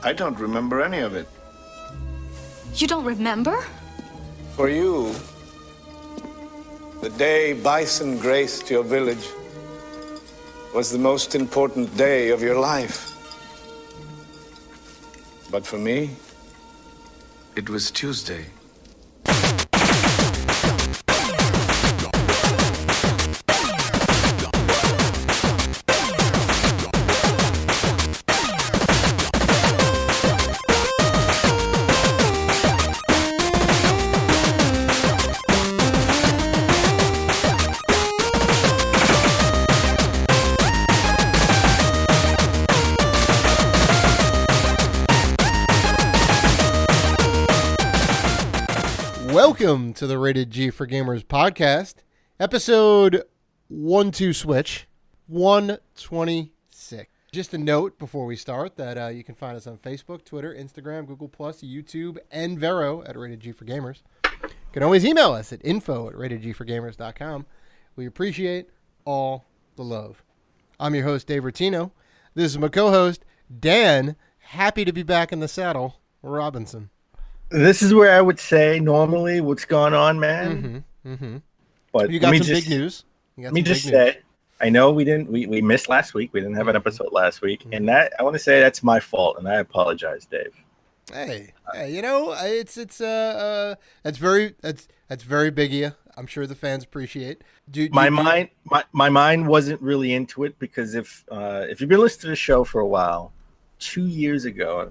I don't remember any of it. You don't remember? For you, the day bison graced your village was the most important day of your life. But for me, it was Tuesday. Welcome to the Rated G for Gamers podcast, episode 1-2 Switch, 126. Just a note before we start that you can find us on Facebook, Twitter, Instagram, Google+, YouTube, and Vero at Rated G for Gamers. You can always email us at info@ratedgforgamers.com. We appreciate all the love. I'm your host, Dave Rotino. This is my co-host, Dan, happy to be back in the saddle, Robinson. This is where I would say normally what's going on, man. But you got some big news. Let me just say, I know we missed last week. We didn't have an episode last week, and that I want to say that's my fault, and I apologize, Dave. Hey, you know, it's that's very big of you. I'm sure the fans appreciate. My mind wasn't really into it because if you've been listening to the show for a while, 2 years ago,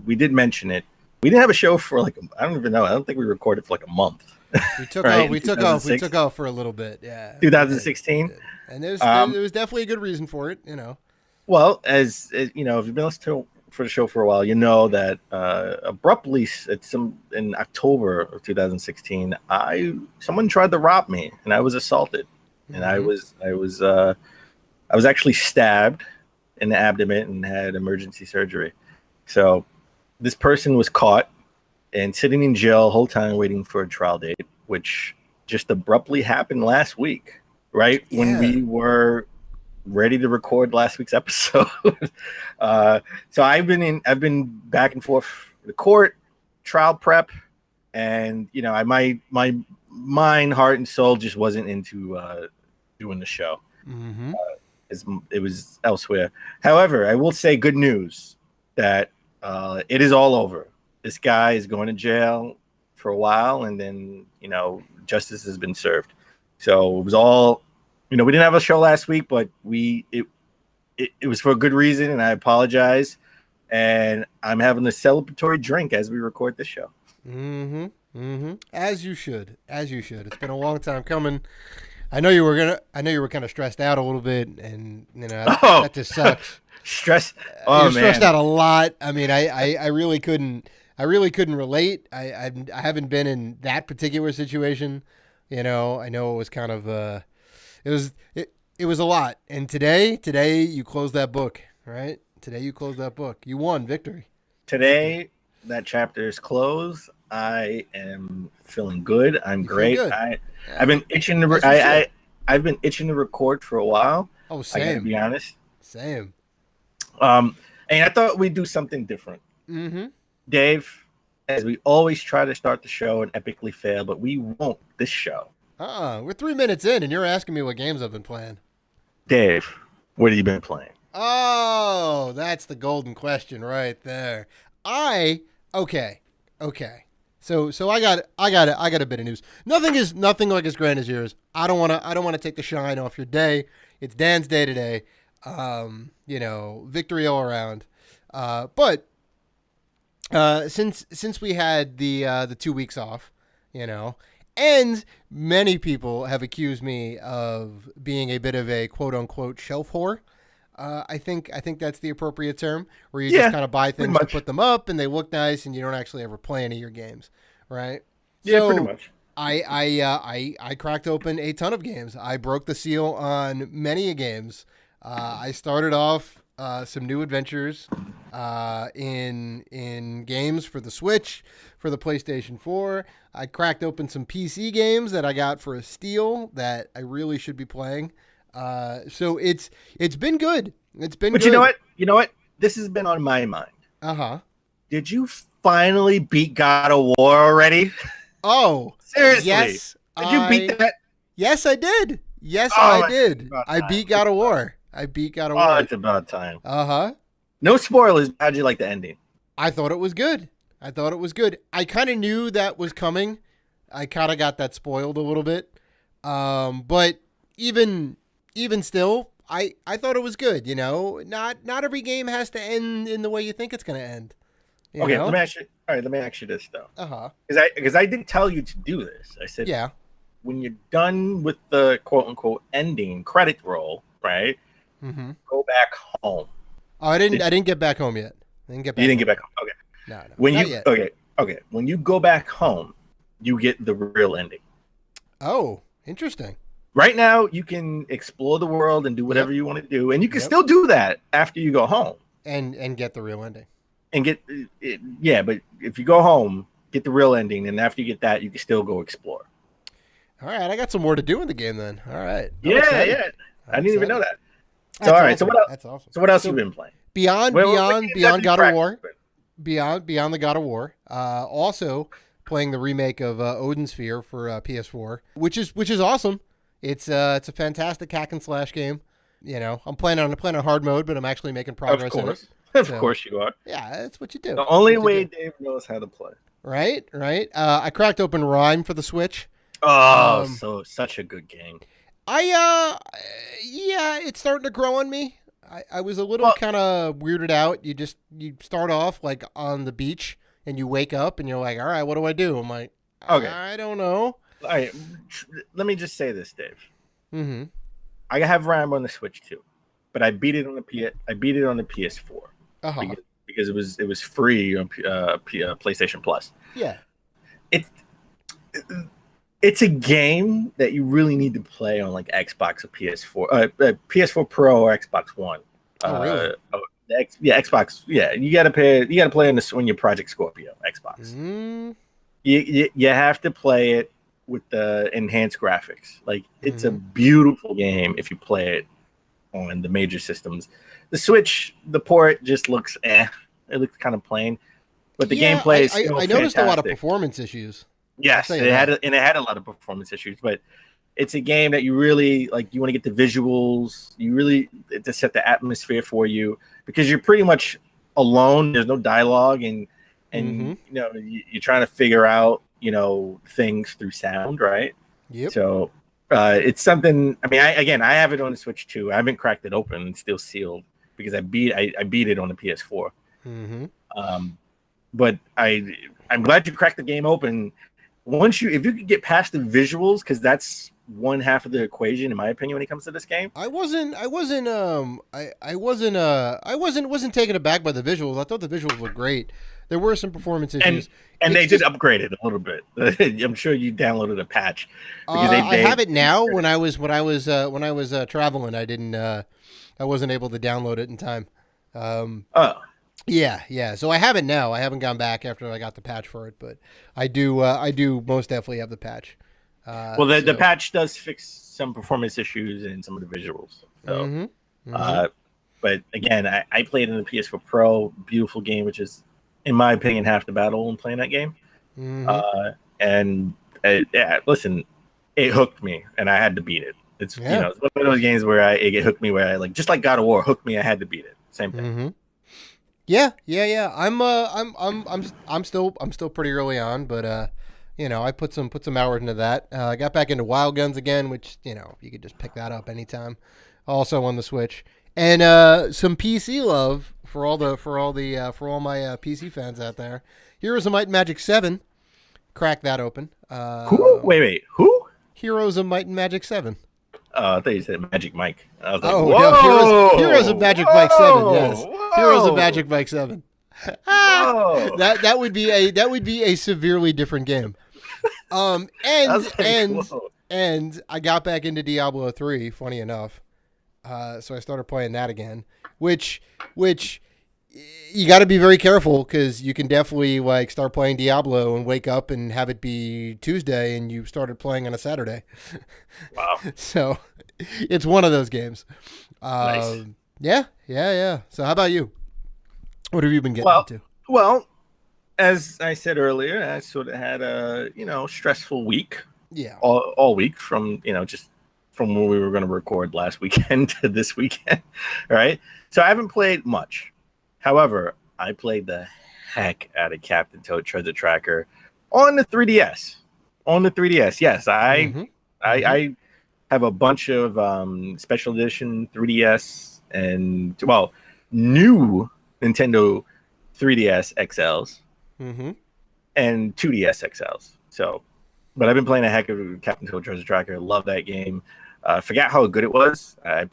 we did mention it. We didn't have a show for I don't even know. I don't think we recorded for like a month. We took right? off. We took off for a little bit. Yeah. 2016. And there was definitely a good reason for it. You know. Well, as you know, if you've been listening for the show for a while, you know that abruptly in October of 2016, someone tried to rob me, and I was assaulted, and I was actually stabbed in the abdomen and had emergency surgery. So. This person was caught and sitting in jail the whole time waiting for a trial date, which just abruptly happened last week, right? Yeah. When we were ready to record last week's episode. So I've been back and forth the court, trial prep, and you know, my mind, heart, and soul just wasn't into doing the show. It was elsewhere. However, I will say good news that it is all over. This guy is going to jail for a while, and then, you know, justice has been served. So it was all, you know, we didn't have a show last week, but it was for a good reason, and I apologize. And I'm having a celebratory drink as we record this show. As you should. It's been a long time coming. I know you were kind of stressed out a little bit, and you know that just sucks. Stress. You're stressed out a lot. I mean, I really couldn't relate. I haven't been in that particular situation. You know, I know it was kind of it was a lot. And today you closed that book, right? Today you closed that book. You won, victory. Today that chapter is closed. I am feeling good. I'm great. I've been itching to I've been itching to record for a while. Oh, same. I gotta be honest. Same. And I thought we'd do something different. Dave, as we always try to start the show and epically fail, but we won't this show. We're 3 minutes in, and you're asking me what games I've been playing. Dave, what have you been playing? Oh, that's the golden question right there. Okay. So I got a bit of news. Nothing like as grand as yours. I don't want to take the shine off your day. It's Dan's day today. You know, victory all around. But since we had the 2 weeks off, you know, and many people have accused me of being a bit of a quote unquote shelf whore. I think that's the appropriate term, where you just kind of buy things to put them up and they look nice and you don't actually ever play any of your games, right? Yeah, so pretty much. I cracked open a ton of games. I broke the seal on many games. I started off some new adventures in games for the Switch, for the PlayStation 4. I cracked open some PC games that I got for a steal that I really should be playing. So it's been good. It's been good. But you know what? This has been on my mind. Uh-huh. Did you finally beat God of War already? Oh, Seriously? yes. Did you beat that? Yes, I did. Yes, Oh, I did. I time. beat God of War. I beat God of Oh, War. it's about time. Uh-huh. No spoilers. How'd you like the ending? I thought it was good. I kind of knew that was coming. I kind of got that spoiled a little bit. But even still, I thought it was good, you know. Not every game has to end in the way you think it's going to end. Okay, know? let me ask you this though. Uh-huh. Because I did tell you to do this. I said, Yeah. when you're done with the quote unquote ending credit roll, right? Mm-hmm. Go back home. Oh, I didn't get back home yet. You didn't get back home. Okay. No. When not you yet. okay. When you go back home, you get the real ending. Oh, interesting. Right now, you can explore the world and do whatever you want to do, and you can still do that after you go home and get the real ending. and get it. Yeah, but if you go home, get the real ending, and after you get that, you can still go explore. All right, I got some more to do in the game then. All right. Yeah. I didn't even know that. So That's all right. awesome. So what else? That's awesome. So what else you been playing? Beyond What games have you God of War. practiced with? Beyond the God of War. Also playing the remake of Odin Sphere for PS4, which is awesome. It's a fantastic hack and slash game. You know, I'm playing on hard mode, but I'm actually making progress in it. Of So, course you are. Yeah, that's what you do. The only That's what you way do. Dave knows how to play. Right. I cracked open Rhyme for the Switch. Oh, so such a good game. Yeah, it's starting to grow on me. I was a little kind of weirded out. You start off like on the beach and you wake up and you're like, all right, what do I do? I'm like, Okay. I don't know. All right, let me just say this, Dave. Mm-hmm. I have Ram on the Switch too, but I beat it on the PS4 Uh-huh. because it was free on PlayStation Plus. Yeah. It's a game that you really need to play on like Xbox or PS4, PS4 Pro or Xbox One. Oh, really? Xbox. Yeah, you gotta play on your Project Scorpio Xbox. Mm. You have to play it with the enhanced graphics. Like it's a beautiful game if you play it on the major systems. The Switch, the port just looks It looks kind of plain, but the gameplay is still I noticed a lot of fantastic. performance issues. Yes, it had a lot of performance issues, but it's a game that you really like. You want to get the visuals, you really to set the atmosphere for you because you're pretty much alone. There's no dialogue, and you know you're trying to figure out things through sound, right? Yep. So it's something. I mean, I have it on the Switch too. I haven't cracked it open; it's still sealed because I beat it on the PS4. But I'm glad you cracked the game open. If you could get past the visuals, because that's one half of the equation, in my opinion, when it comes to this game. I wasn't taken aback by the visuals. I thought the visuals were great. There were some performance issues, and they did upgrade it a little bit. I'm sure you downloaded a patch because I have it now. When I was traveling, I wasn't able to download it in time. Yeah. So I have it now. I haven't gone back after I got the patch for it, but I do most definitely have the patch. The patch does fix some performance issues and some of the visuals. So, but again, I played in the PS4 Pro, beautiful game, which is, in my opinion, half the battle in playing that game. Listen, it hooked me, and I had to beat it. It's it's one of those games where it hooked me, where I like just like God of War hooked me. I had to beat it. Same thing. Yeah. I'm still pretty early on, but I put some hours into that. I got back into Wild Guns again, which you could just pick that up anytime. Also on the Switch, and some PC love for all my PC fans out there. Heroes of Might and Magic 7. Crack that open. Who? Wait. Who? Heroes of Might and Magic 7. I thought you said Magic Mike. I was like, no, Heroes of Magic Mike 7. Yes, Heroes of Magic Mike 7. That would be a severely different game. And I got back into Diablo 3. Funny enough, so I started playing that again. Which you got to be very careful because you can definitely like start playing Diablo and wake up and have it be Tuesday and you started playing on a Saturday. Wow. So it's one of those games. Nice. Yeah. So how about you? What have you been getting Well, into? well, as I said earlier, I sort of had a stressful week, Yeah. all week from just from when we were going to record last weekend to this weekend, right? So I haven't played much. However, I played the heck out of Captain Toad Treasure Tracker on the 3DS. On the 3DS, yes, I have a bunch of special edition 3DS and new Nintendo 3DS XLs and 2DS XLs. So, but I've been playing a heck of Captain Toad Treasure Tracker. Love that game. Forgot how good it was. I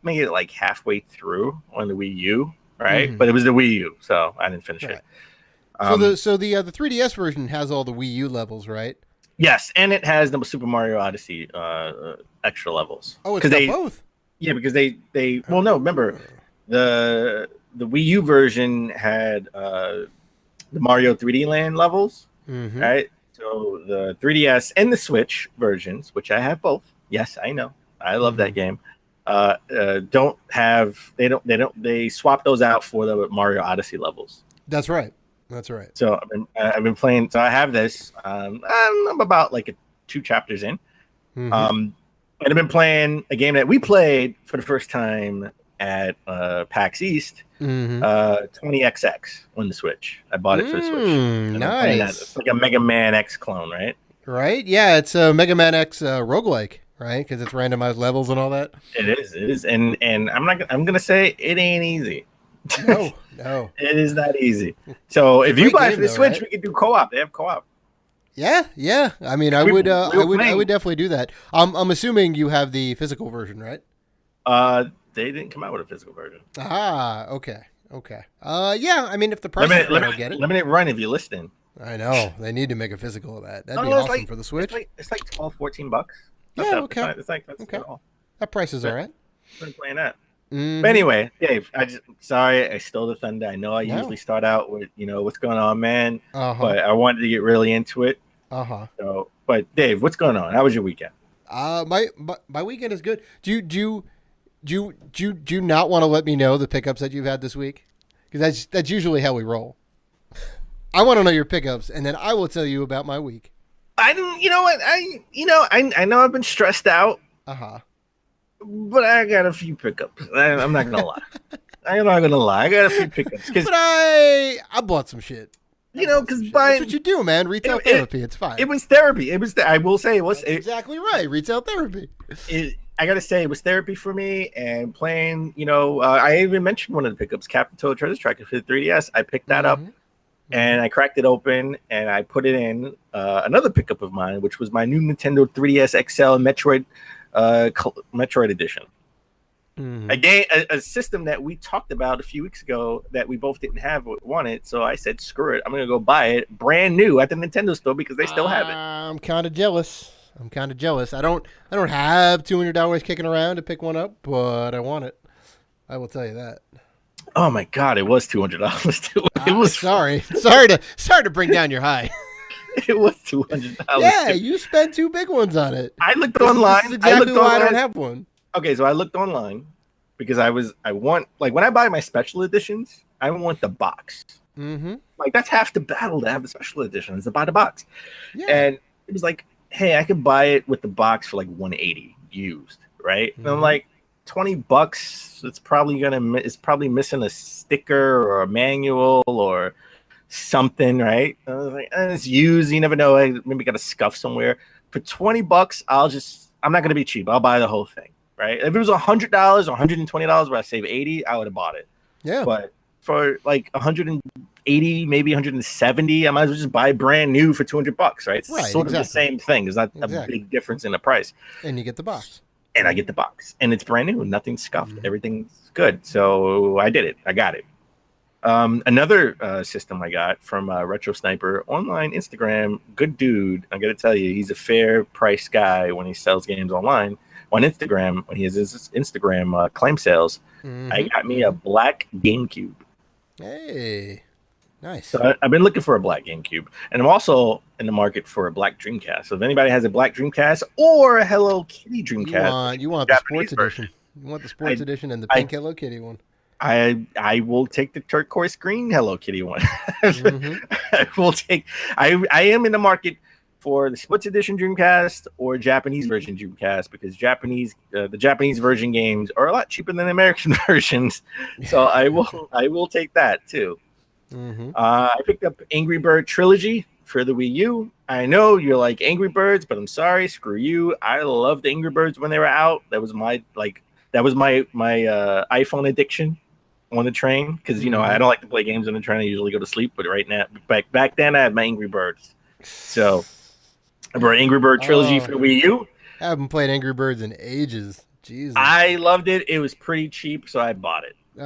made it like halfway through on the Wii U, right? But it was the Wii U, so I didn't finish it. So the 3DS version has all the Wii U levels, right? Yes, and it has the Super Mario Odyssey extra levels. Oh, it's got both. Yeah, because they well, no, remember the Wii U version had the Mario 3D Land levels, right? So the 3DS and the Switch versions, which I have both. Yes, I know. I love that game. They swap those out for the Mario Odyssey levels. That's right. So I've been playing. So I have this. I'm about like 2 chapters in. And I've been playing a game that we played for the first time at PAX East, 20XX on the Switch. I bought it for the Switch. Nice. It's like a Mega Man X clone, right? Right? Yeah, it's a Mega Man X roguelike, right? Because it's randomized levels and all that. It is. And I'm gonna say it ain't easy. No. It is not easy. So if you buy it for the Switch, right? we can do co-op. They have co-op. Yeah. I mean, I would definitely do that. I'm assuming you have the physical version, right? They didn't come out with a physical version. Ah, okay. Yeah. I mean, if the price is right, I'll get it. Limited run if you're listening. I know they need to make a physical of that. That'd be awesome for the Switch. It's like $12-14. Yeah, okay. That's okay. That price is all right. I've been playing that. But anyway, Dave, sorry I stole the thunder. I know I usually start out with what's going on, man. But I wanted to get really into it. So, but Dave, what's going on? How was your weekend? My weekend is good. Do you not want to let me know the pickups that you've had this week? Because that's usually how we roll. I want to know your pickups, and then I will tell you about my week. I didn't. You know what? I know I've been stressed out. But I got a few pickups. I'm not gonna lie. I'm not gonna lie. I got a few pickups. But I bought some shit. Because that's what you do, man. Retail therapy. It's fine. It was therapy. I will say it was exactly right. Retail therapy. I gotta say it was therapy for me. And playing, I even mentioned one of the pickups, Captain Toad Treasure Tracker for the 3DS. I picked that up. And I cracked it open and I put it in another pickup of mine, which was my new Nintendo 3DS XL Metroid Edition. A system that we talked about a few weeks ago that we both didn't have or wanted. So I said, screw it. I'm going to go buy it brand new at the Nintendo store because they still have it. I'm kind of jealous. I don't have $200 kicking around to pick one up, but I want it. I will tell you that. Oh my God, it was $200 too. It was sorry to bring down your high. It was $200. Yeah, you spent 2 big ones on it. I looked online. This is exactly why I don't have one. Okay, so I looked online because I want when I buy my special editions, I want the box. Like that's half the battle to have the special edition is to buy the box. Yeah. And it was like, hey, I could buy it with the box for like $180 used, right? And I'm like, $20. It's probably missing a sticker or a manual or something, right? I was like, it's used. You never know. I maybe got a scuff somewhere. For $20, I'm not gonna be cheap. I'll buy the whole thing, right? If it was $100 or $120 where I save $80, I would have bought it. Yeah. But for like $180, maybe $170, I might as well just buy brand new for $200, right? It's sort of the same thing. There's not a big difference in the price. And you get the box. And I get the box, and it's brand new, nothing's scuffed, everything's good. So I did it. I got it. Another system I got from Retro Sniper online Instagram. Good dude. I got to tell you, he's a fair price guy when he sells games online on Instagram. When he has his Instagram claim sales, I got me a black GameCube. Hey, nice. So I've been looking for a black GameCube, and I'm also in the market for a black Dreamcast. So if anybody has a black Dreamcast or a Hello Kitty Dreamcast, you want the sports edition. You want the sports edition and the pink Hello Kitty one. I will take the turquoise green Hello Kitty one. Mm-hmm. I will take. I am in the market for the Splits Edition Dreamcast or Japanese version Dreamcast because the Japanese version games are a lot cheaper than the American versions. So I will take that too. Mm-hmm. I picked up Angry Bird Trilogy for the Wii U. I know you're like Angry Birds, but I'm sorry, screw you. I loved Angry Birds when they were out. That was my iPhone addiction on the train because I don't like to play games on the train. I usually go to sleep, but right now, back then, I had my Angry Birds. So I brought Angry Bird Trilogy for the Wii U. I haven't played Angry Birds in ages. Jesus. I loved it. It was pretty cheap, so I bought it. You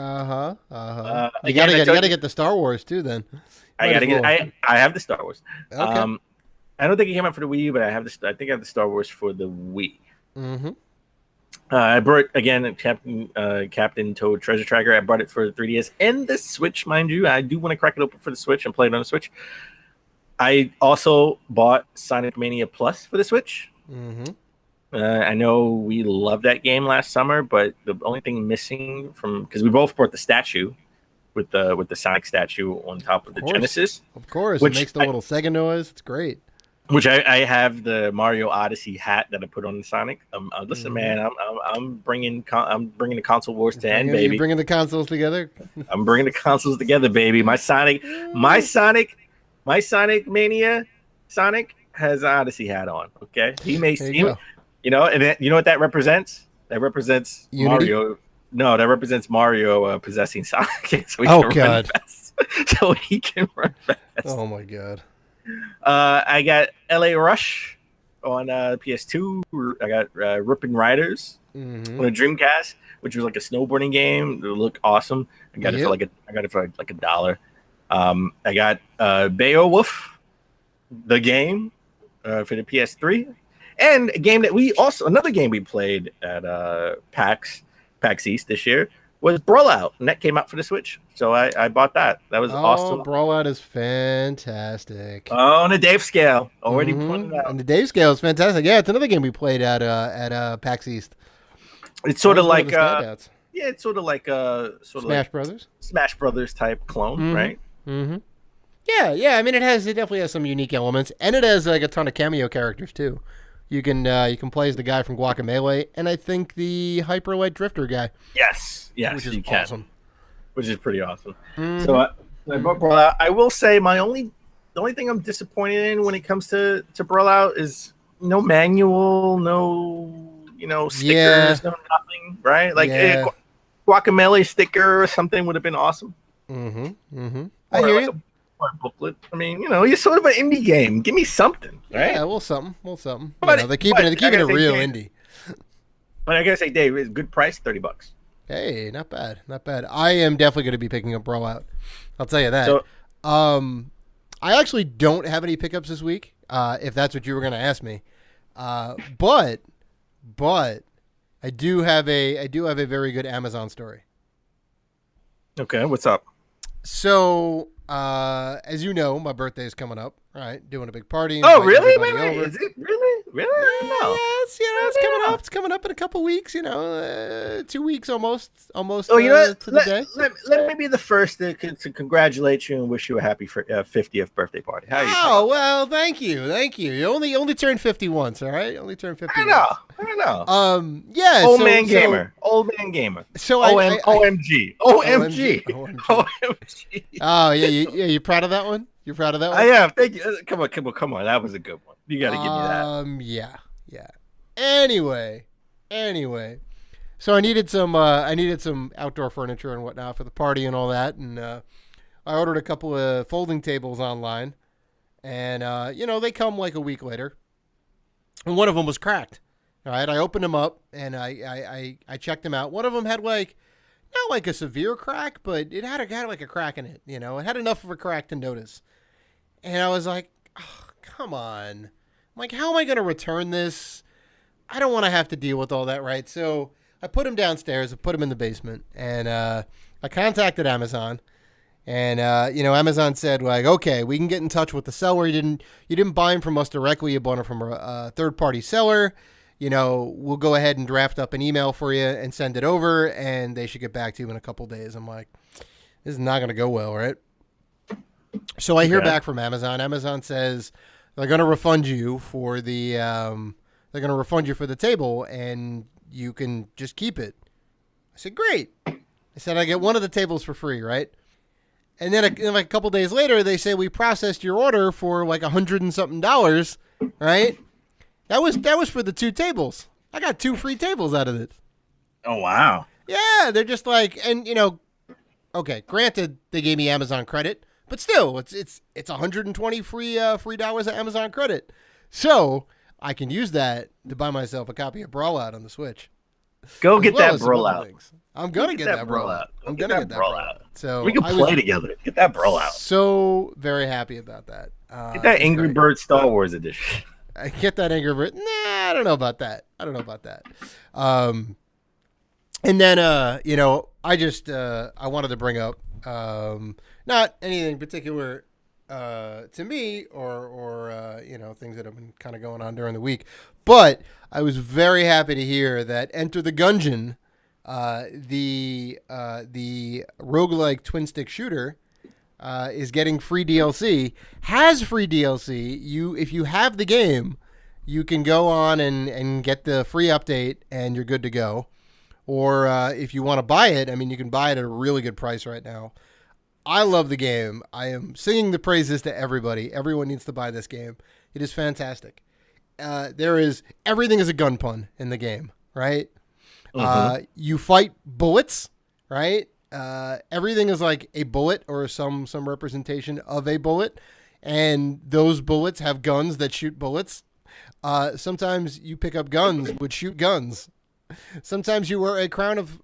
gotta get the Star Wars too. Then I have the Star Wars. Okay. I don't think it came out for the Wii U, but I think I have the Star Wars for the Wii. Mm-hmm. I brought again Captain Toad Treasure Tracker. I brought it for the 3DS and the Switch, mind you. I do want to crack it open for the Switch and play it on the Switch. I also bought Sonic Mania Plus for the Switch. Mm-hmm. I know we loved that game last summer, but the only thing missing because we both bought the statue with the Sonic statue on top of the Genesis. Of course, which it makes the little Sega noise. It's great. Which I have the Mario Odyssey hat that I put on the Sonic. Listen, man, I'm bringing the console wars to end, baby. You're bringing the consoles together. I'm bringing the consoles together, baby. My Sonic Mania Sonic has an Odyssey hat on. Okay, he makes and then, you know what that represents? That represents Unity? Mario. No, that represents Mario possessing Sonic, so he can run fast. Oh my god. I got LA Rush on PS2. I got Rippin' Riders on a Dreamcast, which was like a snowboarding game. It looked awesome. I got it for like $1. I got Beowulf, the game, for the PS3, and a game that another game we played at PAX East this year was Brawl Out, and that came out for the Switch. So I bought that. That was awesome. Brawl Out is fantastic. On a Dave scale. Already pointed out. And the Dave scale is fantastic. Yeah, it's another game we played at PAX East. It's sort of like it's sort of like Smash Brothers. Smash Brothers type clone, right? Mm-hmm. Yeah. I mean, it definitely has some unique elements, and it has like a ton of cameo characters too. You can play as the guy from Guacamelee, and I think the Hyper Light Drifter guy. Yes, which is awesome. Which is pretty awesome. Mm-hmm. So I brought Brawl Out. I will say the only thing I'm disappointed in when it comes to Brawl Out is no manual, no stickers, no nothing, right? Like a Guacamelee sticker or something would have been awesome. Mm-hmm. I hear you. Or a booklet. I mean, you're sort of an indie game. Give me something, right? Yeah, well, something. They're keeping it real indie. But I gotta say, Dave, it's a good price, $30. Hey, not bad. I am definitely going to be picking up Brawl Out. I'll tell you that. So, I actually don't have any pickups this week. If that's what you were going to ask me, but I do have a very good Amazon story. Okay, what's up? So, as you know, my birthday is coming up. Right, doing a big party. Oh, really? Wait, is it really? Really? No. Yes, it's coming up. It's coming up in a couple weeks. 2 weeks almost. Oh, you know what? To the day. Let me be the first to congratulate you and wish you a happy 50th birthday party. How are you? Oh, well, thank you. You only turned 50 once, all right? Only turned 50. I know. Yeah. Old man gamer. So OMG. Oh yeah, you proud of that one? You're proud of that one? I am. Thank you. Come on. That was a good one. You got to give me that. Yeah. Anyway. So I needed some outdoor furniture and whatnot for the party and all that, and I ordered a couple of folding tables online, and they come like a week later, and one of them was cracked. All right, I opened them up and I checked them out. One of them had not like a severe crack, but it had like a crack in it. It had enough of a crack to notice. And I was like, oh, come on. I'm like, how am I going to return this? I don't want to have to deal with all that, right? So I put them downstairs. I put them in the basement. And I contacted Amazon. And, Amazon said, like, okay, we can get in touch with the seller. You didn't buy them from us directly. You bought them from a third-party seller. we'll go ahead and draft up an email for you and send it over, and they should get back to you in a couple days. I'm like, this is not going to go well, right? So I hear back from Amazon. Amazon says they're going to refund you for the table, and you can just keep it. I said, great. They said I get one of the tables for free, right? And then a couple days later, they say we processed your order for like $100 and something, right? That was for the 2 tables. I got 2 free tables out of it. Oh wow. Yeah, they're just like, and okay, granted they gave me Amazon credit, but still, it's 120 free dollars of Amazon credit, so I can use that to buy myself a copy of Brawl Out on the Switch. Go get that Brawl Out. I'm gonna get that Brawl Out. I'm gonna get that Brawl Out. So we can play together. Get that Brawl Out. So very happy about that. Get that Angry Bird Star Wars edition. I get that Angry Bird. Nah, I don't know about that. And then I wanted to bring up not anything particular to me or things that have been kind of going on during the week, but I was very happy to hear that Enter the Gungeon, the roguelike twin stick shooter, is getting free DLC. Has free DLC. If you have the game, you can go on and get the free update, and you're good to go. Or if you want to buy it, you can buy it at a really good price right now. I love the game. I am singing the praises to everybody. Everyone needs to buy this game. It is fantastic. Everything is a gun pun in the game, right? Mm-hmm. You fight bullets, right? Everything is like a bullet or some representation of a bullet, and those bullets have guns that shoot bullets. Sometimes you pick up guns which shoot guns. Sometimes you wear a crown of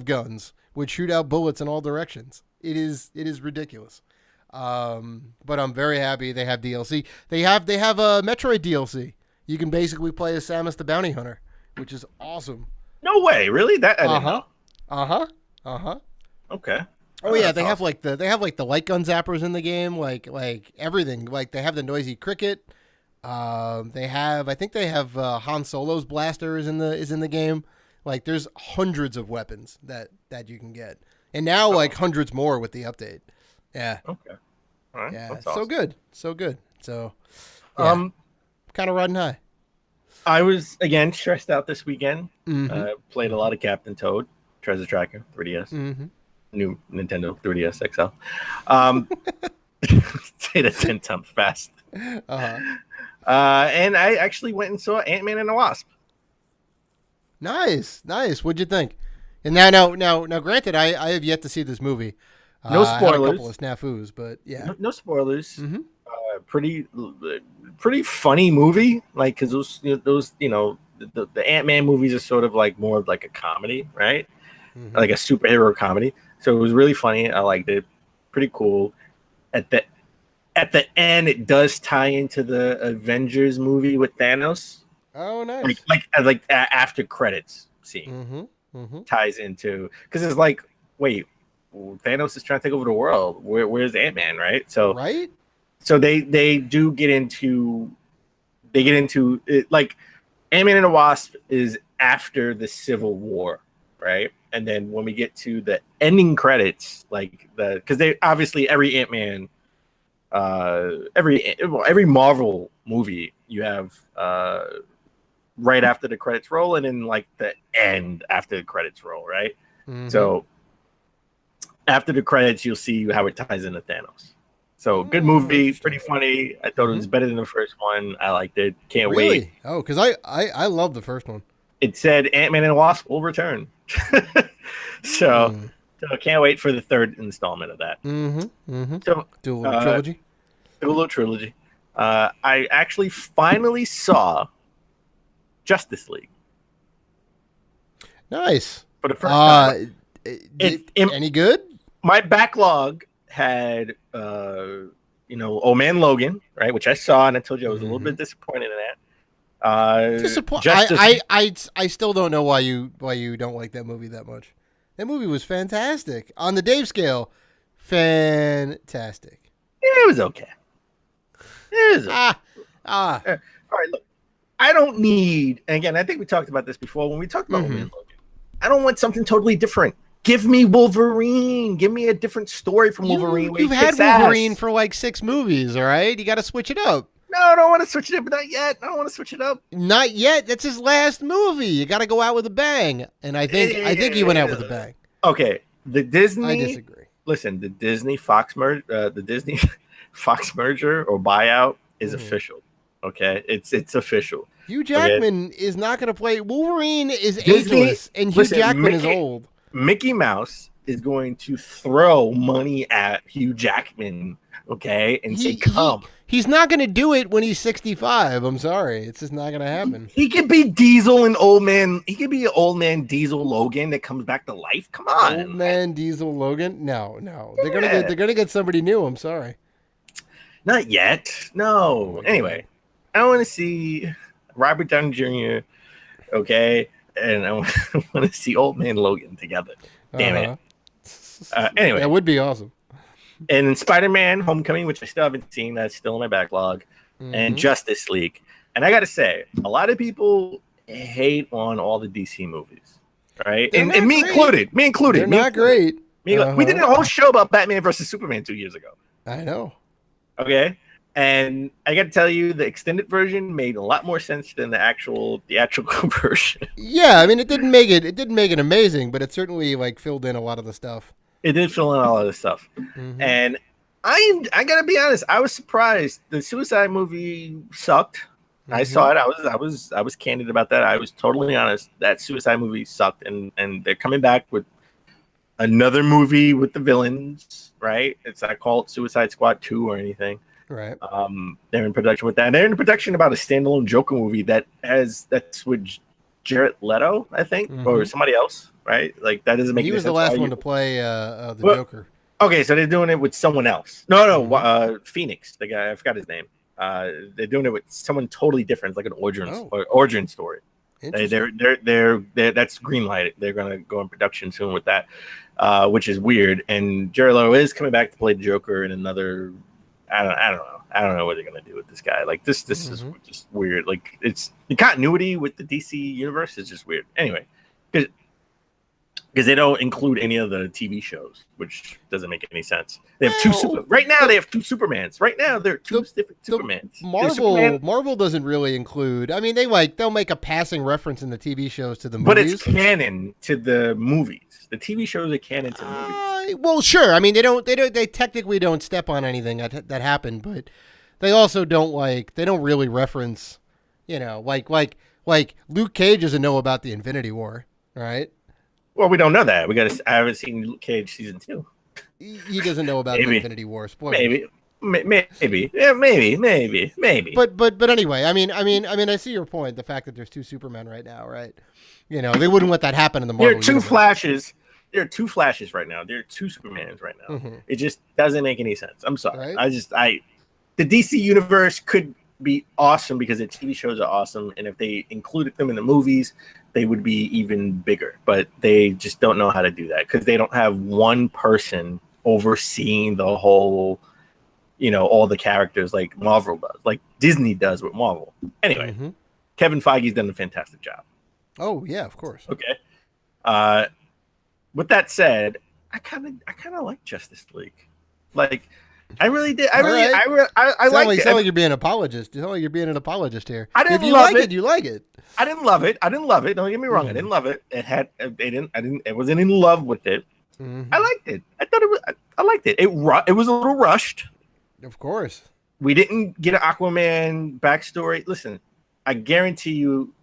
guns which shoot out bullets in all directions. It is ridiculous. But I'm very happy they have DLC. They have a Metroid DLC. You can basically play as Samus the Bounty Hunter, which is awesome. No way, really? That I didn't know. Okay. Oh yeah, they have like the light gun zappers in the game, like everything. Like they have the noisy cricket. I think they have Han Solo's blaster is in the game. Like there's hundreds of weapons that you can get, and now like hundreds more with the update. Yeah. Okay. All right. Yeah. That's awesome. So good. So, yeah. Kind of riding high. I was again stressed out this weekend. Mm-hmm. Played a lot of Captain Toad, Treasure Tracker, 3DS, new Nintendo 3DS XL. Say that 10 times fast. Uh-huh. And I actually went and saw Ant-Man and the Wasp. Nice. What'd you think? And now, granted, I have yet to see this movie. No spoilers. I had a couple of snafus, but yeah. No spoilers. Mm-hmm. Pretty funny movie. Like, because those the Ant-Man movies are sort of like more of like a comedy, right? Mm-hmm. Like a superhero comedy. So it was really funny. I liked it. Pretty cool. At the end, it does tie into the Avengers movie with Thanos. Oh, nice. Like after credits scene ties into, because it's like, wait, Thanos is trying to take over the world. Where's Ant-Man, right? So they do get into it, like Ant-Man and the Wasp is after the Civil War, right? And then when we get to the ending credits, because they obviously every Ant-Man, every Marvel movie you have right after the credits roll, and then like the end after the credits roll, right? Mm-hmm. So after the credits, you'll see how it ties into Thanos. So good movie, pretty funny. I thought it was better than the first one. I liked it. Can't wait. Oh, because I love the first one. It said Ant-Man and the Wasp will return. So I can't wait for the third installment of that. So do a little trilogy. Do a little trilogy. I actually finally saw Justice League. Nice. For the first time. Any good? My backlog had Old Man Logan, right, which I saw, and I told you I was a little bit disappointed in that. I still don't know why you don't like that movie that much. That movie was fantastic on the Dave scale. Fantastic. It was okay. All All right, look. I don't need. And again, I think we talked about this before when we talked about Wolverine Logan. I don't want something totally different. Give me Wolverine. Give me a different story from Wolverine. You've had Wolverine for like 6 movies, all right? You got to switch it up. No, I don't want to switch it up. Not yet. I don't want to switch it up. Not yet. That's his last movie. You got to go out with a bang. And I think he went out with a bang. Okay, the Disney. I disagree. Listen, the Disney Fox merger, or buyout is official. Okay, it's official. Hugh Jackman is not going to play. Wolverine is ageless, and Hugh Jackman is old. Mickey Mouse is going to throw money at Hugh Jackman, okay, and say, "Come." He's not going to do it when he's 65. I'm sorry, it's just not going to happen. He could be Diesel and old man. He could be an old man Diesel Logan that comes back to life. Come on, old man Diesel Logan. No, they're gonna get somebody new. I'm sorry. Not yet. No. Anyway, I want to see Robert Downey Jr. Okay, and I want to see old man Logan together. Damn it. Anyway, that would be awesome. And in Spider-Man: Homecoming, which I still haven't seen, that's still in my backlog, and Justice League. And I got to say, a lot of people hate on all the DC movies, right? And me included. They're not great. We did a whole show about Batman versus Superman 2 years ago. I know. Okay. And I got to tell you, the extended version made a lot more sense than the actual theatrical version. Yeah, I mean, it didn't make it amazing, but it certainly like filled in a lot of the stuff. It did fill in all of the stuff. And I got to be honest, I was surprised. The Suicide movie sucked. I saw it. I was candid about that. I was totally honest. That Suicide movie sucked, and they're coming back with another movie with the villains, right? It's not called Suicide Squad 2 or anything. Right. They're in production with that. And they're in production about a standalone Joker movie that's with Jared Leto, I think, or somebody else, right? Like that doesn't make any sense. He was the last one to play the Joker. Okay, so they're doing it with someone else. No, Phoenix, the guy, I forgot his name. They're doing it with someone totally different. It's like an origin story. They're that's green light. They're gonna go in production soon with that, which is weird. And Jared Leto is coming back to play the Joker in another. I don't know. I don't know what they're gonna do with this guy. Like this is just weird. Like it's the continuity with the DC universe is just weird. Anyway, because they don't include any of the TV shows, which doesn't make any sense. They have right now. They have 2 Supermans. Right now, they're 2 different Supermans. Marvel doesn't really include. I mean, they'll make a passing reference in the TV shows to the movies, but it's canon to the movies. The TV shows are canon to the movies. Well, sure. I mean, they technically don't step on anything that happened, but they also don't They don't really reference. Like Luke Cage doesn't know about the Infinity War, right? Well, we don't know that. I haven't seen Luke Cage season 2. He doesn't know about the Infinity War. Spoilers. Maybe. Yeah, maybe. But anyway, I mean, I see your point. The fact that there's 2 Supermen right now, right? They wouldn't let that happen in the Marvel. There are 2 universe. Flashes. There are 2 Flashes right now. There are 2 Supermans right now. It just doesn't make any sense. I'm sorry. Right? The DC universe could be awesome because the TV shows are awesome, and if they included them in the movies, they would be even bigger. But they just don't know how to do that because they don't have one person overseeing the whole, all the characters like Marvel does, like Disney does with Marvel. Anyway, Kevin Feige's done a fantastic job. Oh yeah, of course. Okay. With that said, I kind of like Justice League. Like, I really did. I liked it. Sound like you're being an apologist. You sound like you're being an apologist here. I didn't love it. You like it. I didn't love it. Don't get me wrong. I didn't love it. I wasn't in love with it. I liked it. I liked it. It was a little rushed. Of course. We didn't get an Aquaman backstory. Listen, I guarantee you,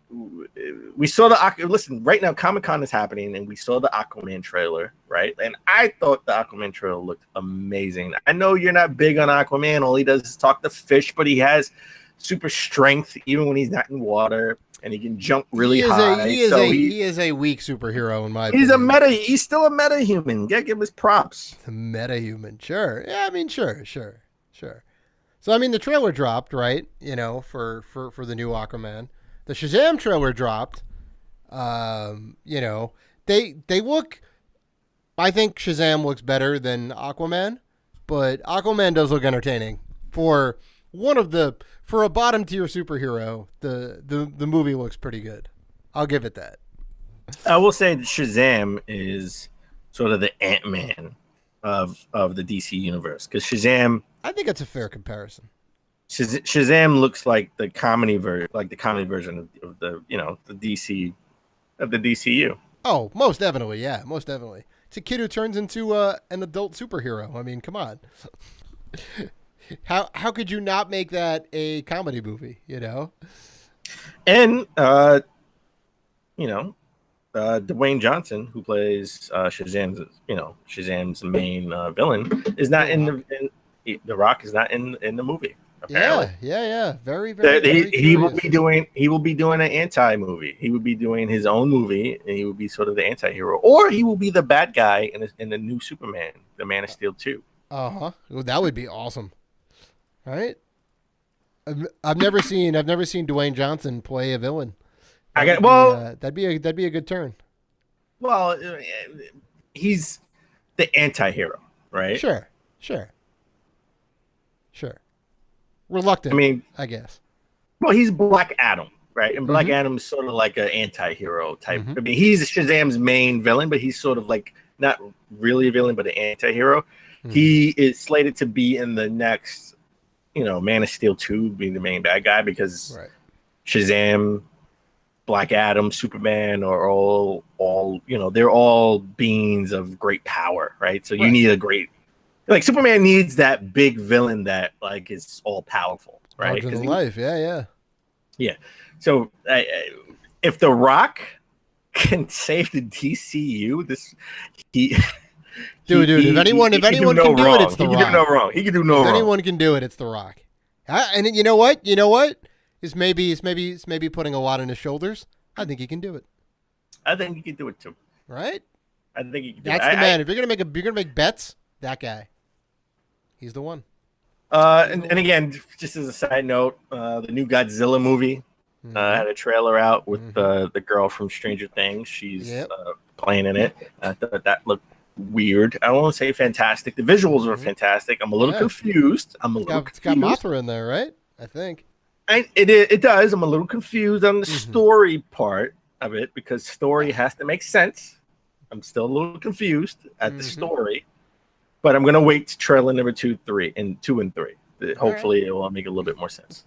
we saw listen, right now Comic-Con is happening and we saw the Aquaman trailer, right? And I thought the Aquaman trailer looked amazing. I know you're not big on Aquaman. All he does is talk to fish, but he has super strength even when he's not in water, and he can jump really high. He is a weak superhero in my opinion. He's still a meta human. Gotta give him his props. A meta human, sure. Yeah, I mean, sure. So I mean, the trailer dropped, right? For the new Aquaman. The Shazam trailer dropped. They look. I think Shazam looks better than Aquaman, but Aquaman does look entertaining for for a bottom tier superhero, the movie looks pretty good. I'll give it that. I will say that Shazam is sort of the Ant-Man of the DC universe, because Shazam, I think it's a fair comparison. Shazam looks like the comedy version of the the DC of the DCU. Oh, most definitely, yeah, most definitely. It's a kid who turns into an adult superhero. I mean, come on. How could you not make that a comedy movie? You know, and Dwayne Johnson, who plays Shazam's main villain, is not The Rock is not in the movie. Apparently. Yeah. Very he will be doing an anti movie. He would be doing his own movie, and he would be sort of the anti-hero, or he will be the bad guy in the new Superman, the Man of Steel 2. Well, that would be awesome, right? I've never seen Dwayne Johnson play a villain. That'd be a good turn. Well, he's the anti-hero, right? Sure. Reluctant, I guess. Well, he's Black Adam, right? And Black Adam's sort of like an anti-hero type. I mean, he's Shazam's main villain, but he's sort of like not really a villain, but an anti-hero. He is slated to be in the next, Man of Steel 2, being the main bad guy, because Shazam, Black Adam, Superman are all they're all beings of great power, right? So you need a great, like, Superman needs that big villain that like is all powerful, right? Larger than life, yeah. So if The Rock can save the DCU, Dude, if anyone can do it, it's The Rock. He can do no wrong. He can do no wrong. If anyone can do it, it's The Rock. And you know what? It's maybe putting a lot on his shoulders. I think he can do it. I think he can do it too. Right? I think he can do That's it. the man. If you're gonna make bets, that guy. He's the one. And again, just as a side note, the new Godzilla movie had a trailer out with the girl from Stranger Things. She's playing in it. I thought that looked weird. I won't say fantastic. The visuals were fantastic. I'm a little confused. It's got Mothra in there, right? I think. It does. I'm a little confused on the story part of it, because story has to make sense. I'm still a little confused at the story. But I'm gonna wait to trailer number 2 and 3. Hopefully, it will make a little bit more sense.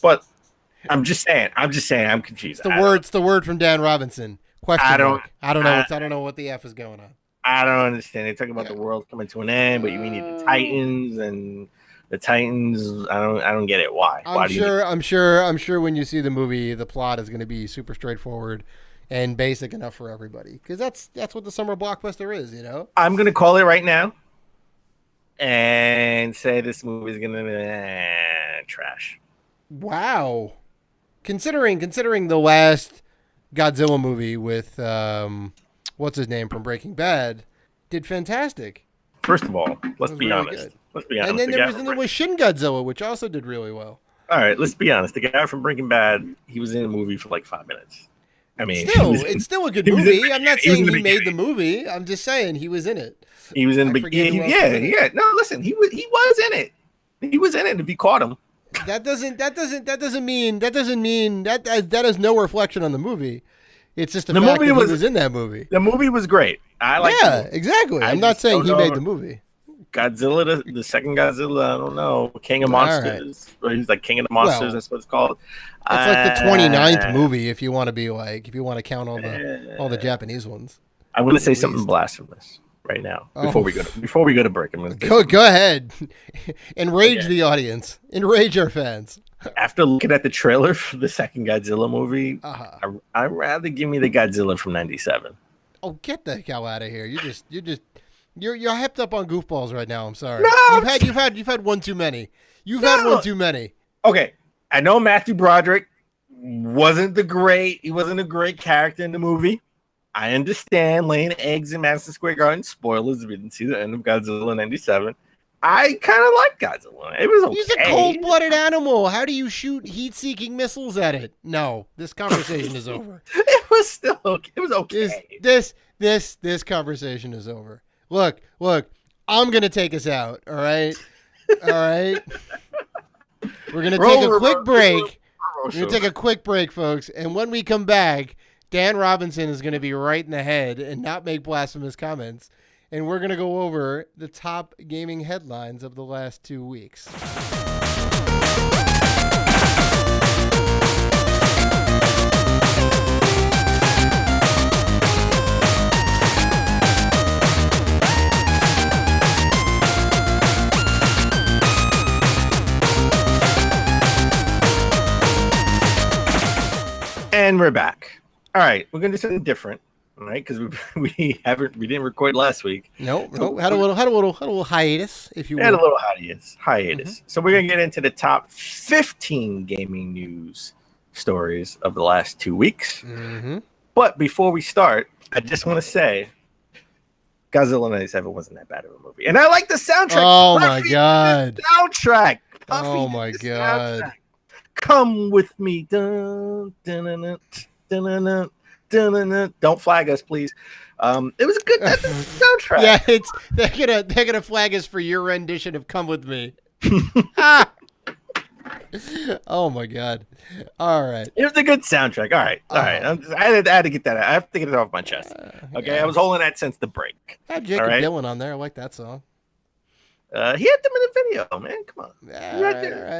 But I'm just saying, I'm confused. It's the word from Dan Robinson. Question mark. I don't know what the F is going on. I don't understand. They talk about the world coming to an end, but you need the Titans, and the Titans. I don't get it. Why? I'm sure when you see the movie, the plot is going to be super straightforward and basic enough for everybody, because that's what the summer blockbuster is. I'm gonna call it right now and say this movie is gonna be trash. Wow. Considering the last Godzilla movie with what's his name from Breaking Bad did fantastic. First of all, let's be honest. And then there was Shin Godzilla, which also did really well. All right, let's be honest. The guy from Breaking Bad, he was in a movie for like 5 minutes. I mean, it's still a good movie. I'm not saying he made the movie. I'm just saying he was in it. He was in the beginning. Yeah. No, listen, he was in it. He was in it if you caught him. That doesn't mean that is no reflection on the movie. It's just the fact that he was in that movie. The movie was great. I like. Yeah, exactly. I'm not saying he made the movie. Godzilla, the second Godzilla, I don't know, King of Monsters. Right. He's like King of the Monsters. That's what it's called. It's like the 29th movie if you want to count all the Japanese ones. I'm going to say something blasphemous right now before we go to break. I'm go ahead, enrage the audience, enrage our fans. After looking at the trailer for the second Godzilla movie, I'd rather give me the Godzilla from '97. Oh, get the hell out of here! You're hyped up on goofballs right now. I'm sorry. No, you've had one too many. Had one too many. Okay, I know Matthew Broderick wasn't a great character in the movie. I understand laying eggs in Madison Square Garden. Spoilers if you didn't see the end of Godzilla '97. I kind of like Godzilla. It was okay. He's a cold-blooded animal. How do you shoot heat-seeking missiles at it? No, this conversation is over. It was still okay. It was okay. This conversation is over. Look, I'm going to take us out, all right? All right? We're going to take a quick break. We're going to take a quick break, folks. And when we come back, Dan Robinson is going to be right in the head and not make blasphemous comments. And we're going to go over the top gaming headlines of the last 2 weeks. And we're back. All right, we're gonna do something different, all right? Because we didn't record last week. Nope. Had a little hiatus, if you will. Had a little hiatus. Mm-hmm. So we're gonna get into the top 15 gaming news stories of the last 2 weeks. Mm-hmm. But before we start, I just want to say, Godzilla 97 wasn't that bad of a movie, and I like the soundtrack. Oh my god! Soundtrack. Oh my god! Soundtrack. Come with me. Dun, dun, dun, dun, dun, dun, dun, dun, dun, dun. Don't flag us, please. It was a good soundtrack. Yeah, they're gonna flag us for your rendition of "Come with Me." Oh my god! All right, it was a good soundtrack. All right. I had to get that out. I have to get it off my chest. Okay, yeah. I was holding that since the break. I had Jacob Dylan on there. I like that song. He had them in the video, man. Come on.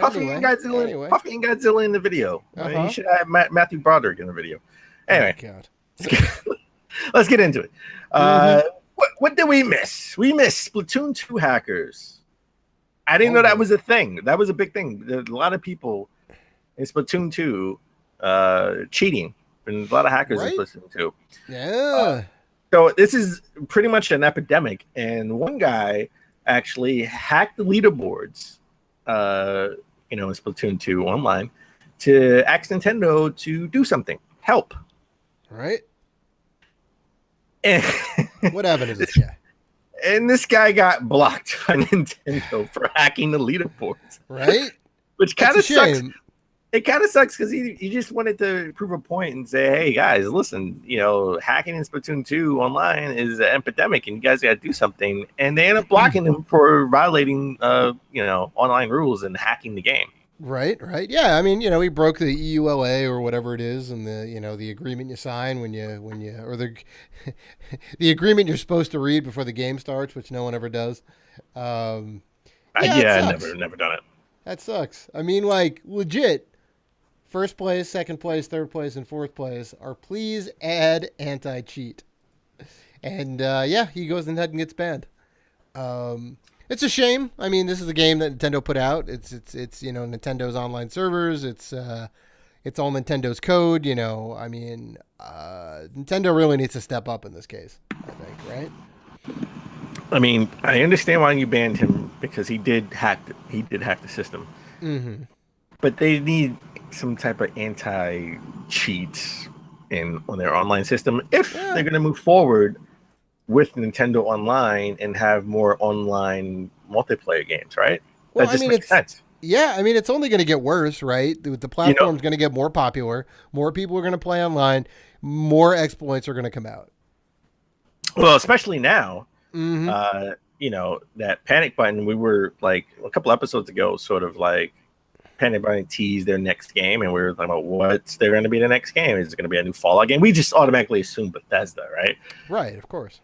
Puffy and Godzilla in the video. You should have Matthew Broderick in the video. Anyway, God. Let's get into it. What did we miss? We missed Splatoon 2 hackers. I didn't know that was a thing. That was a big thing. There's a lot of people in Splatoon 2 cheating. And a lot of hackers in Splatoon 2. Yeah. So this is pretty much an epidemic. And one guy actually hacked the leaderboards, in Splatoon 2 online to ask Nintendo to do something, help. Right. And what happened to this guy? And this guy got blocked by Nintendo for hacking the leaderboards. Right. Which kind of sucks. It kind of sucks because he just wanted to prove a point and say, hey, guys, listen, hacking in Splatoon 2 online is an epidemic and you guys got to do something. And they end up blocking him for violating, online rules and hacking the game. Right. Yeah, I mean, he broke the EULA or whatever it is, and the agreement you sign when you or the agreement you're supposed to read before the game starts, which no one ever does. I've never done it. That sucks. I mean, like, legit. First place, second place, third place, and fourth place are please add anti-cheat. And, he goes ahead and gets banned. It's a shame. I mean, this is a game that Nintendo put out. It's Nintendo's online servers. It's all Nintendo's code, I mean, Nintendo really needs to step up in this case, I think, right? I mean, I understand why you banned him because he did hack the system. Mm-hmm. But they need some type of anti-cheat on their online system if they're going to move forward with Nintendo Online and have more online multiplayer games, right? Well, that just makes sense. Yeah, I mean, it's only going to get worse, right? The platform's going to get more popular. More people are going to play online. More exploits are going to come out. Well, especially now, mm-hmm. That panic button, we were like a couple episodes ago, sort of like Panic Button teased their next game, and we were talking about what's there going to be the next game. Is it going to be a new Fallout game? We just automatically assume Bethesda, right? Right, of course.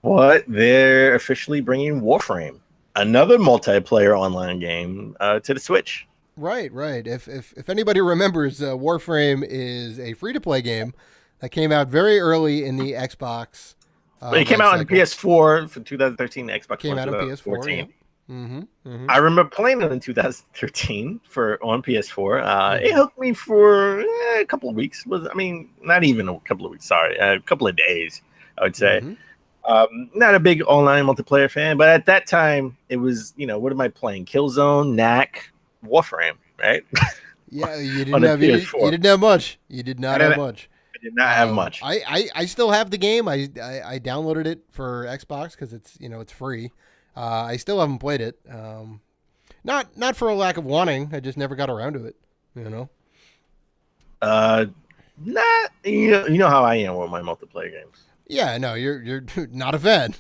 But they're officially bringing Warframe, another multiplayer online game, to the Switch. Right. If anybody remembers, Warframe is a free-to-play game that came out very early in the Xbox. It came out on PS4 for 2013. Xbox came out on PS4. Yeah. I remember playing it in 2013 on PS4. It hooked me for a couple of weeks. Not even a couple of weeks. Sorry, a couple of days, I would say. Not a big online multiplayer fan, but at that time, it was what am I playing? Killzone, Knack, Warframe, right? Yeah, you didn't have much. You did not have much. I did not have much. I still have the game. I downloaded it for Xbox because it's it's free. I still haven't played it. Not for a lack of wanting. I just never got around to it. Not you know how I am with my multiplayer games. Yeah, no, you're not a fan.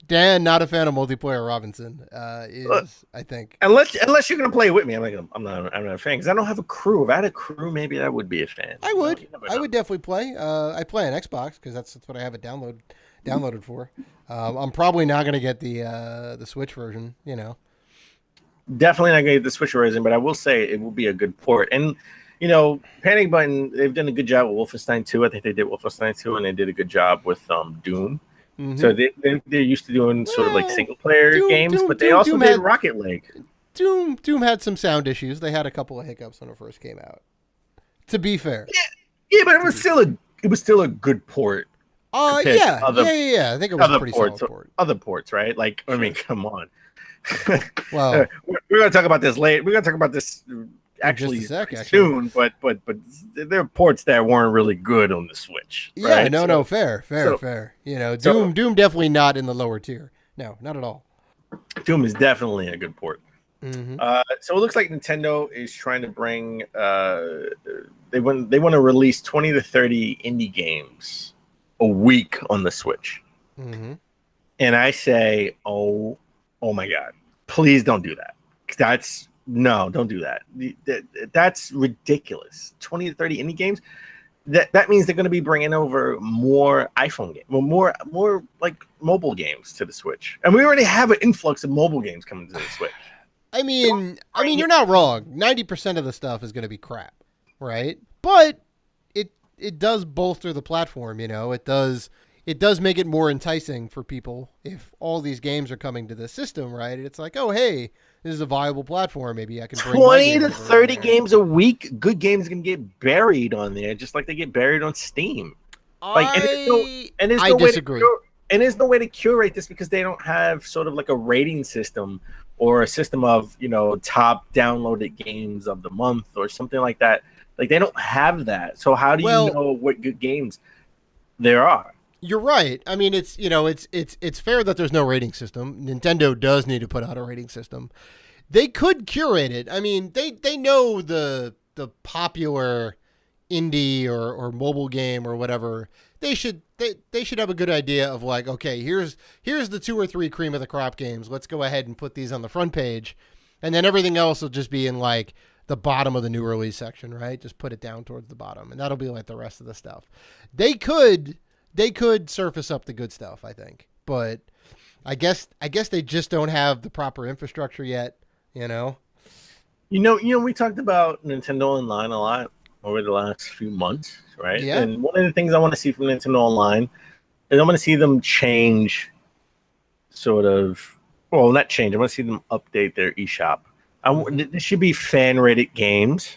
Dan, not a fan of multiplayer Robinson. Is I think Unless you're gonna play with me, I'm not a fan because I don't have a crew. If I had a crew, maybe I would be a fan. I You know, would. you never I know. would definitely play. I play on Xbox because that's what I have it downloaded for. I'm probably not gonna get the Switch version. You know. Definitely not gonna get the Switch version, but I will say it will be a good port. And you know, Panic Button, they've done a good job with Wolfenstein 2. I think they did Wolfenstein 2, and they did a good job with Doom. Mhm. So they're used to doing sort of like Well, single player games, but they also Doom did had- Rocket League. Doom had some sound issues. They had a couple of hiccups when it first came out. To be fair. Yeah, but it was still a good port. compared to Yeah. other- Yeah. I think it was a Other pretty ports, solid port. other ports, right? Like, I mean, come on. Well, we're gonna talk about this later. We're gonna talk about this actually just a sec, pretty actually. soon, but there are ports that weren't really good on the Switch. yeah, right? no, fair. You know, Doom definitely not in the lower tier. No, not at all. Doom is definitely a good port. Mm-hmm. So it looks like Nintendo is trying to bring. They want to release 20 to 30 indie games a week on the Switch, Mm-hmm. and I say, oh my God, please don't do that. Don't do that. That's ridiculous. 20 to 30 indie games. That means they're going to be bringing over more iPhone games, more like mobile games to the Switch, and we already have an influx of mobile games coming to the Switch. I mean, you're not wrong. 90% of the stuff is going to be crap, right? But it does bolster the platform. You know, it does make it more enticing for people if all these games are coming to the system, right? It's like, oh, hey, this is a viable platform. Maybe I can bring my 20 game to over 30 there. games a week. Good games can get buried on there, just like they get buried on Steam. I no disagree. And there's no way to curate this because they don't have sort of like a rating system or a system of, you know, top downloaded games of the month or something like that. Like they don't have that. So how do you know what good games there are? You're right. I mean, it's fair that there's no rating system. Nintendo does need to put out a rating system. They could curate it. I mean, they know the popular indie or mobile game or whatever. They should have a good idea of like, okay, here's the 2 or 3 cream of the crop games. Let's go ahead and put these on the front page, and then everything else will just be in like the bottom of the new release section, right? Just put it down towards the bottom, and that'll be like the rest of the stuff. They could surface up the good stuff, I think, but I guess they just don't have the proper infrastructure yet. You know, we talked about Nintendo Online a lot over the last few months, right? Yeah. And one of the things I want to see from Nintendo Online is I want to see them change, not change. I want to see them update their eShop. There should be fan-rated games.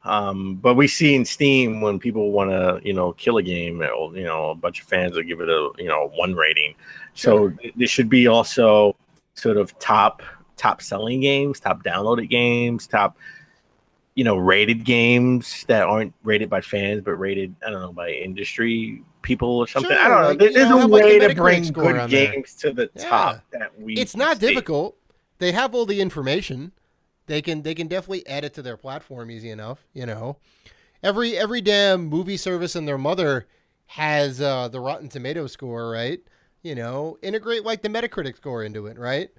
But we see in Steam when people want to, kill a game, a bunch of fans will give it a, 1 rating. Sure. So there should be also sort of top selling games, top downloaded games, top, rated games that aren't rated by fans, but rated, I don't know, by industry people or something. Sure, I don't know. like, There's a have like way a to Metacritic bring score good on there. games to the top that it's not see. difficult. They have all the information. They can definitely add it to their platform easy enough. Every damn movie service and their mother has the Rotten Tomato score, right? Integrate like the Metacritic score into it, right?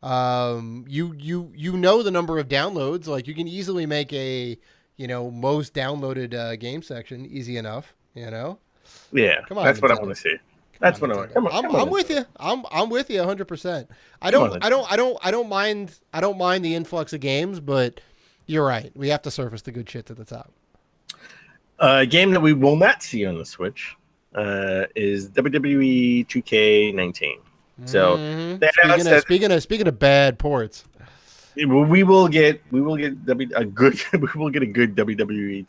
You know the number of downloads. Like you can easily make a most downloaded game section easy enough. Yeah, Come on, that's what I Nintendo. want to see. That's what I want. Come on, I'm with you. I'm with you 100%. I don't mind the influx of games, but you're right. We have to surface the good shit to the top. A game that we will not see on the Switch is WWE 2K19. So they announced that Speaking of bad ports, we will get a good WWE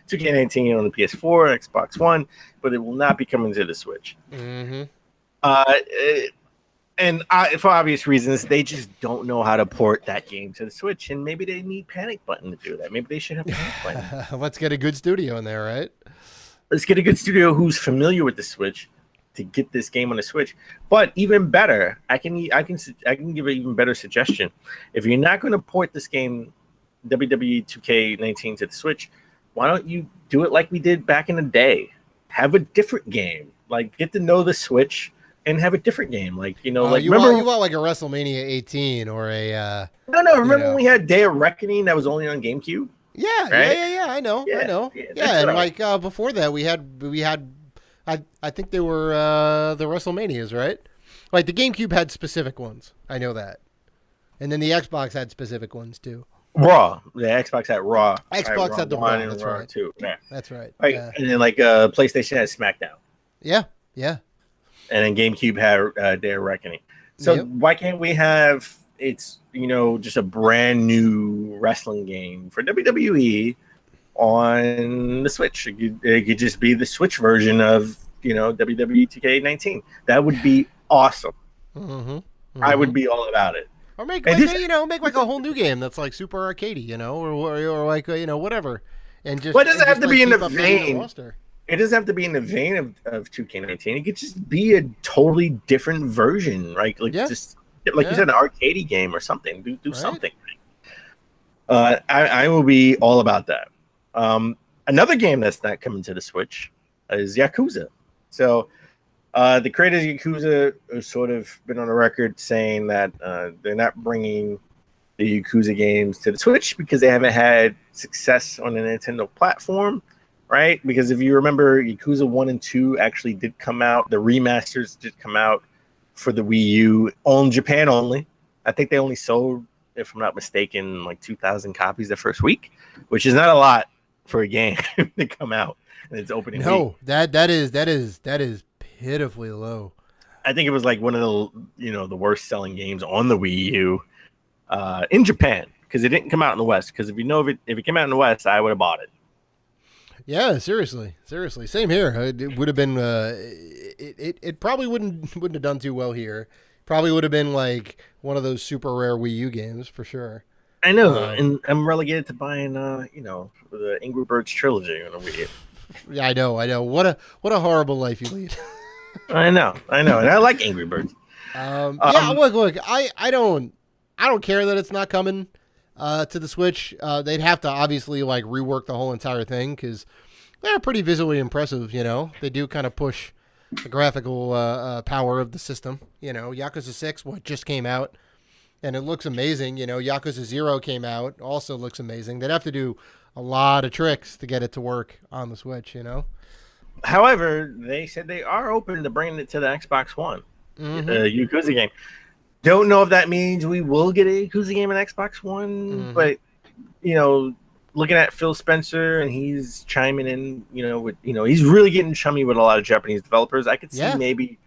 2K19 on the PS4, Xbox One, but it will not be coming to the Switch. Mm-hmm. For obvious reasons, they just don't know how to port that game to the Switch, and maybe they need Panic Button to do that. Maybe they should have Panic Button. Let's get a good studio in there, right? Let's get a good studio who's familiar with the Switch to get this game on the Switch. But even better, I can give an even better suggestion. If you're not going to port this game, WWE 2K19 to the Switch, why don't you do it like we did back in the day? Have a different game Like, get to know the Switch and have a different game. Like, you know, like you remember want like a WrestleMania 18 or a no, remember when we had Day of Reckoning that was only on GameCube? Yeah, right? yeah. I know. Yeah, and like before that, we had, I think they were the WrestleManias, right? Like the GameCube had specific ones. I know that, and then the Xbox had specific ones too. Raw, the Xbox had Raw. Xbox had the Raw. and That's Raw right. too. Yeah, that's right. Like, and then like PlayStation had SmackDown. Yeah. And then GameCube had Day of Reckoning. So why can't we have just a brand new wrestling game for WWE on the Switch? It could just be the Switch version of WWE 2K19. That would be awesome. I would be all about it. Or make like a whole new game that's like super arcadey, or like whatever, and just. But it doesn't have to be in the vein. It doesn't have to be in the vein of 2K19. It could just be a totally different version, right? Like just like you said, an arcadey game or something. Do something. I will be all about that. Another game that's not coming to the Switch is Yakuza. So the creators of Yakuza have sort of been on the record saying that they're not bringing the Yakuza games to the Switch because they haven't had success on the Nintendo platform, right? Because if you remember, Yakuza 1 and 2 actually did come out. The remasters did come out for the Wii U on Japan only. I think they only sold, if I'm not mistaken, like 2,000 copies the first week, which is not a lot for a game to come out in its opening week. that is pitifully low. I think it was like one of the the worst selling games on the Wii U in Japan because it didn't come out in the West. Because if it came out in the West, I would have bought it. Yeah, seriously. Same here. It would have been. It probably wouldn't have done too well here. Probably would have been like one of those super rare Wii U games for sure. I know, and I'm relegated to buying the Angry Birds trilogy on a Wii U. Yeah, I know. What a horrible life you lead. I know, and I like Angry Birds. Look, I don't care that it's not coming to the Switch. They'd have to obviously like rework the whole entire thing because they're pretty visually impressive. They do kind of push the graphical power of the system. Yakuza 6 just came out, and it looks amazing. Yakuza 0 came out, also looks amazing. They'd have to do a lot of tricks to get it to work on the Switch. However, they said they are open to bringing it to the Xbox One, Yakuza game. Don't know if that means we will get a Yakuza game on Xbox One, but looking at Phil Spencer and he's chiming in, he's really getting chummy with a lot of Japanese developers. I could see maybe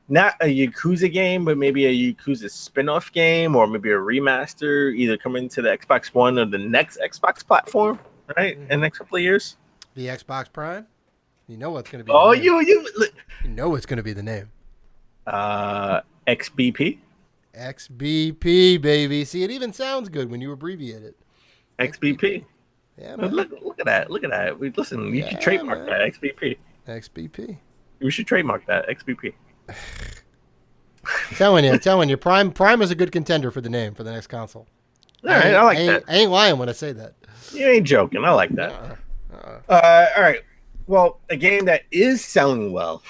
not a Yakuza game, but maybe a Yakuza spin-off game or maybe a remaster, either coming to the Xbox One or the next Xbox platform, right? In the next couple of years. The Xbox Prime? You know what's going to be you know what's going to be the name. XBP? XBP, baby. See, it even sounds good when you abbreviate it. XBP. Yeah, man. Look at that. Listen, you should trademark that. XBP. We should trademark that. XBP. telling you, Prime is a good contender for the name for the next console. All right, I like that. I ain't lying when I say that. You ain't joking. I like that. All right. Well, a game that is selling well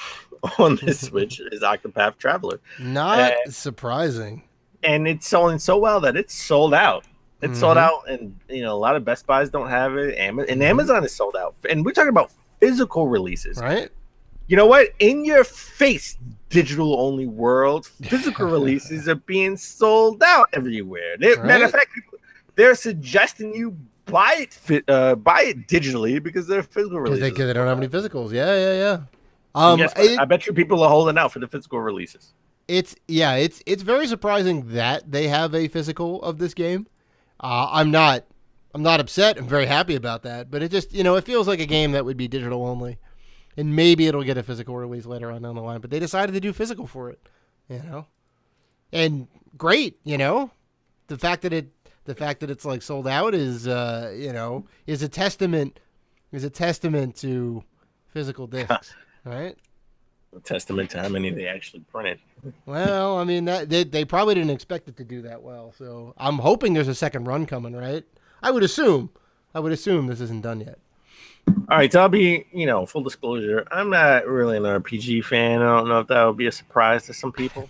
on the Switch is Octopath Traveler. Not surprising. And it's selling so well that it's sold out. It's sold out, and a lot of Best Buys don't have it. And Amazon is sold out. And we're talking about physical releases, right? You know what? In your face, digital only world, physical releases are being sold out everywhere. Matter of fact, they're suggesting you buy it digitally because they're physical releases. Because they don't have any physicals. Yeah. I bet you people are holding out for the physical releases. It's very surprising that they have a physical of this game. I'm not upset. I'm very happy about that. But it just it feels like a game that would be digital only, and maybe it'll get a physical release later on down the line. But they decided to do physical for it, and great. The fact that it's like sold out is a testament to physical discs, right? A testament to how many they actually printed. Well, I mean that they probably didn't expect it to do that well. So I'm hoping there's a second run coming, right? I would assume this isn't done yet. All right, so I'll be, full disclosure. I'm not really an RPG fan. I don't know if that would be a surprise to some people.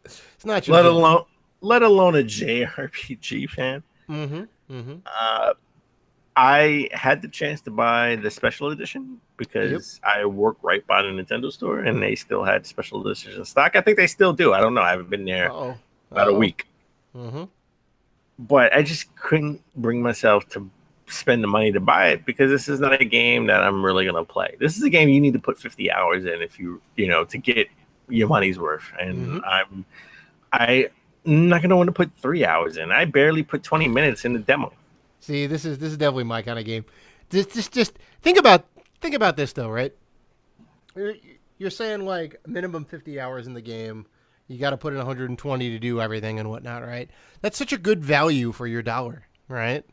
It's not your let alone a JRPG fan. Mm-hmm. Mm-hmm. I had the chance to buy the special edition because I work right by the Nintendo store, and they still had special editions in stock. I think they still do. I don't know. I haven't been there about a week. Mm-hmm. But I just couldn't bring myself to spend the money to buy it because this is not a game that I'm really going to play. This is a game you need to put 50 hours in if you to get your money's worth. And I'm not going to want to put 3 hours in. I barely put 20 minutes in the demo. See, this is definitely my kind of game. Just think about this though, right? You're saying like minimum 50 hours in the game. You got to put in 120 to do everything and whatnot, right? That's such a good value for your dollar, right?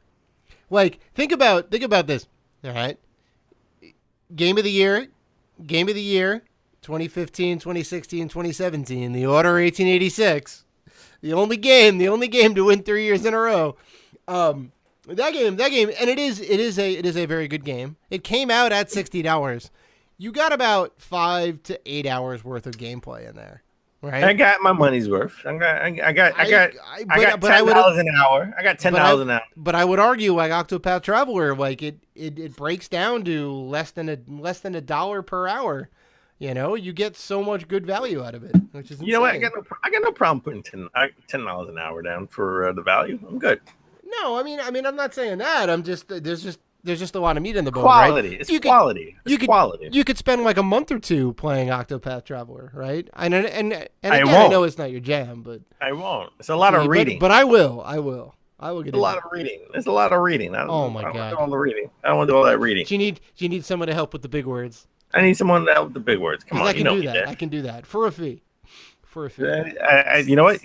Like think about this, all right? Game of the year, 2015, 2016, 2017, the Order 1886. The only game to win 3 years in a row. That game, and it is a very good game. It came out at $60. You got about 5 to 8 hours worth of gameplay in there, right? I got my money's worth. I got $10 an hour. I got $10 an hour. But I would argue, like Octopath Traveler, like it breaks down to less than a dollar per hour. You get so much good value out of it, which is insane. You know what? I got no problem putting $10 an hour down for the value. I'm good. No, I mean, I'm not saying that. I'm just there's just a lot of meat in the bone. Quality. Right? It's quality. Quality. You could spend like a month or two playing Octopath Traveler, right? And again, I know it's not your jam, but I won't. It's a lot of reading. But I will get a lot of reading. There's a lot of reading. Oh my god! I don't want to do all the reading. I don't want to do all that reading. Do you need someone to help with the big words? I need someone to help with the big words. Come on, I can do that. I can do that for a fee. You know what?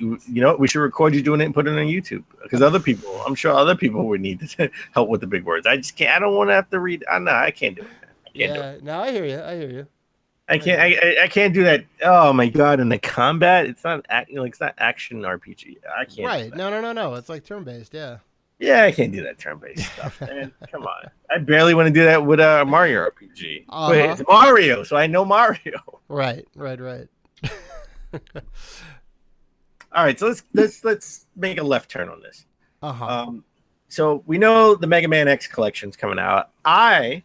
We should record you doing it and put it on YouTube because I'm sure other people would need to help with the big words. I just can't. I don't want to have to read. I can't do it. I can't do it. No, I hear you. I can't do that. Oh my god! And the combat, it's not action RPG. I can't. Right? No. It's like turn based. Yeah. Yeah, I can't do that turn-based stuff, man. Come on. I barely want to do that with Mario RPG. But it's Mario, so I know Mario. Right. All right, so let's make a left turn on this. So we know the Mega Man X collection's coming out. I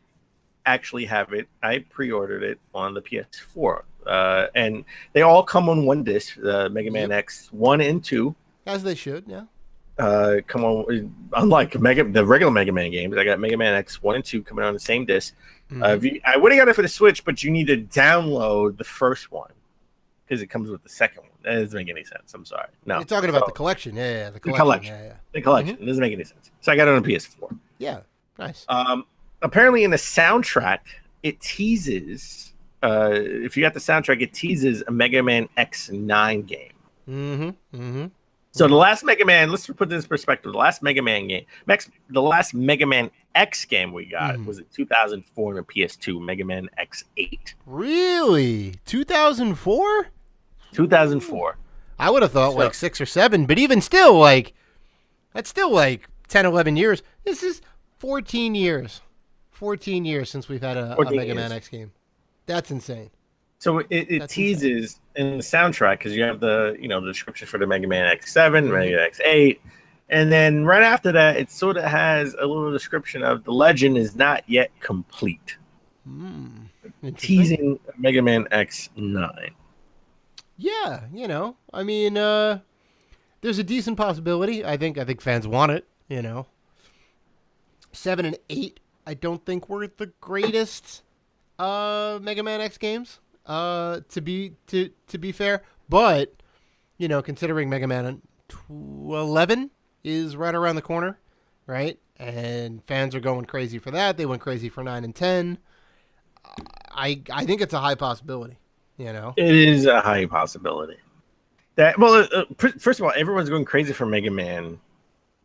actually have it. I pre-ordered it on the PS4, and they all come on one disc. The Mega Man X 1 and 2, as they should. Yeah. Come on, unlike the regular Mega Man games, I got Mega Man X 1 and 2 coming on the same disc. I would have got it for the Switch, but you need to download the first one because it comes with the second one. That doesn't make any sense. I'm sorry. No, you're talking about the collection. Yeah, the collection. The collection. It doesn't make any sense. So I got it on a PS4. Yeah, nice. Apparently, in the soundtrack, it teases. If you got the soundtrack, it teases a Mega Man X9 game. So the last Mega Man, let's put this in perspective. The last Mega Man game, the last Mega Man X game we got was in 2004 on a PS2, Mega Man X8. Really? 2004? 2004. I would have thought like 6 or 7, but even still, like, that's still like 10, 11 years. This is 14 years. 14 years since we've had a Mega Man X game. That's insane. So it teases in the soundtrack because you have the the description for the Mega Man X7, Mega Man X8, and then right after that, it sort of has a little description of the legend is not yet complete, teasing Mega Man X9. Yeah, I mean, there's a decent possibility. I think fans want it. 7 and 8, I don't think were the greatest Mega Man X games. To be fair, but considering Mega Man 11 is right around the corner, right? And fans are going crazy for that. They went crazy for 9 and 10. I think it's a high possibility. It is a high possibility. First of all, everyone's going crazy for Mega Man.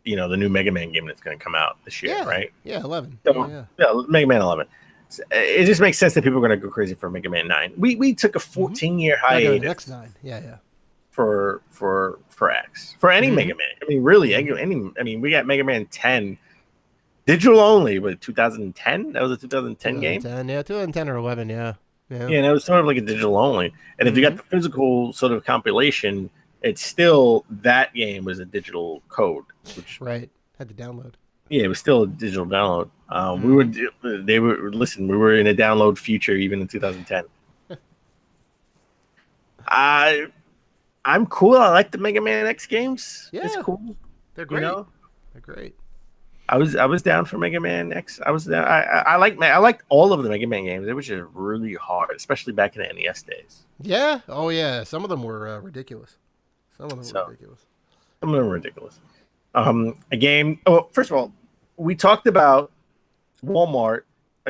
The new Mega Man game that's going to come out this year, right? Yeah, 11. So, Mega Man 11. It just makes sense that people are going to go crazy for Mega Man 9. We took a 14-year hiatus. Next 9, yeah. For X, for any Mega Man. I mean, really, any. I mean, we got Mega Man 10 digital only, but 2010. That was a 2010 game. 2010 or 11. Yeah. Yeah, and it was sort of like a digital only. And if you got the physical sort of compilation, it's still that game was a digital code, which had to download. Yeah, it was still a digital download. We were in a download future even in 2010. I'm cool. I like the Mega Man X games. Yeah, it's cool. They're great. You know? They're great. I was down for Mega Man X. I was down. I liked all of the Mega Man games. It was just really hard, especially back in the NES days. Yeah. Oh yeah. Some of them were ridiculous. Some of them were ridiculous. A game. Oh, first of all, we talked about Walmart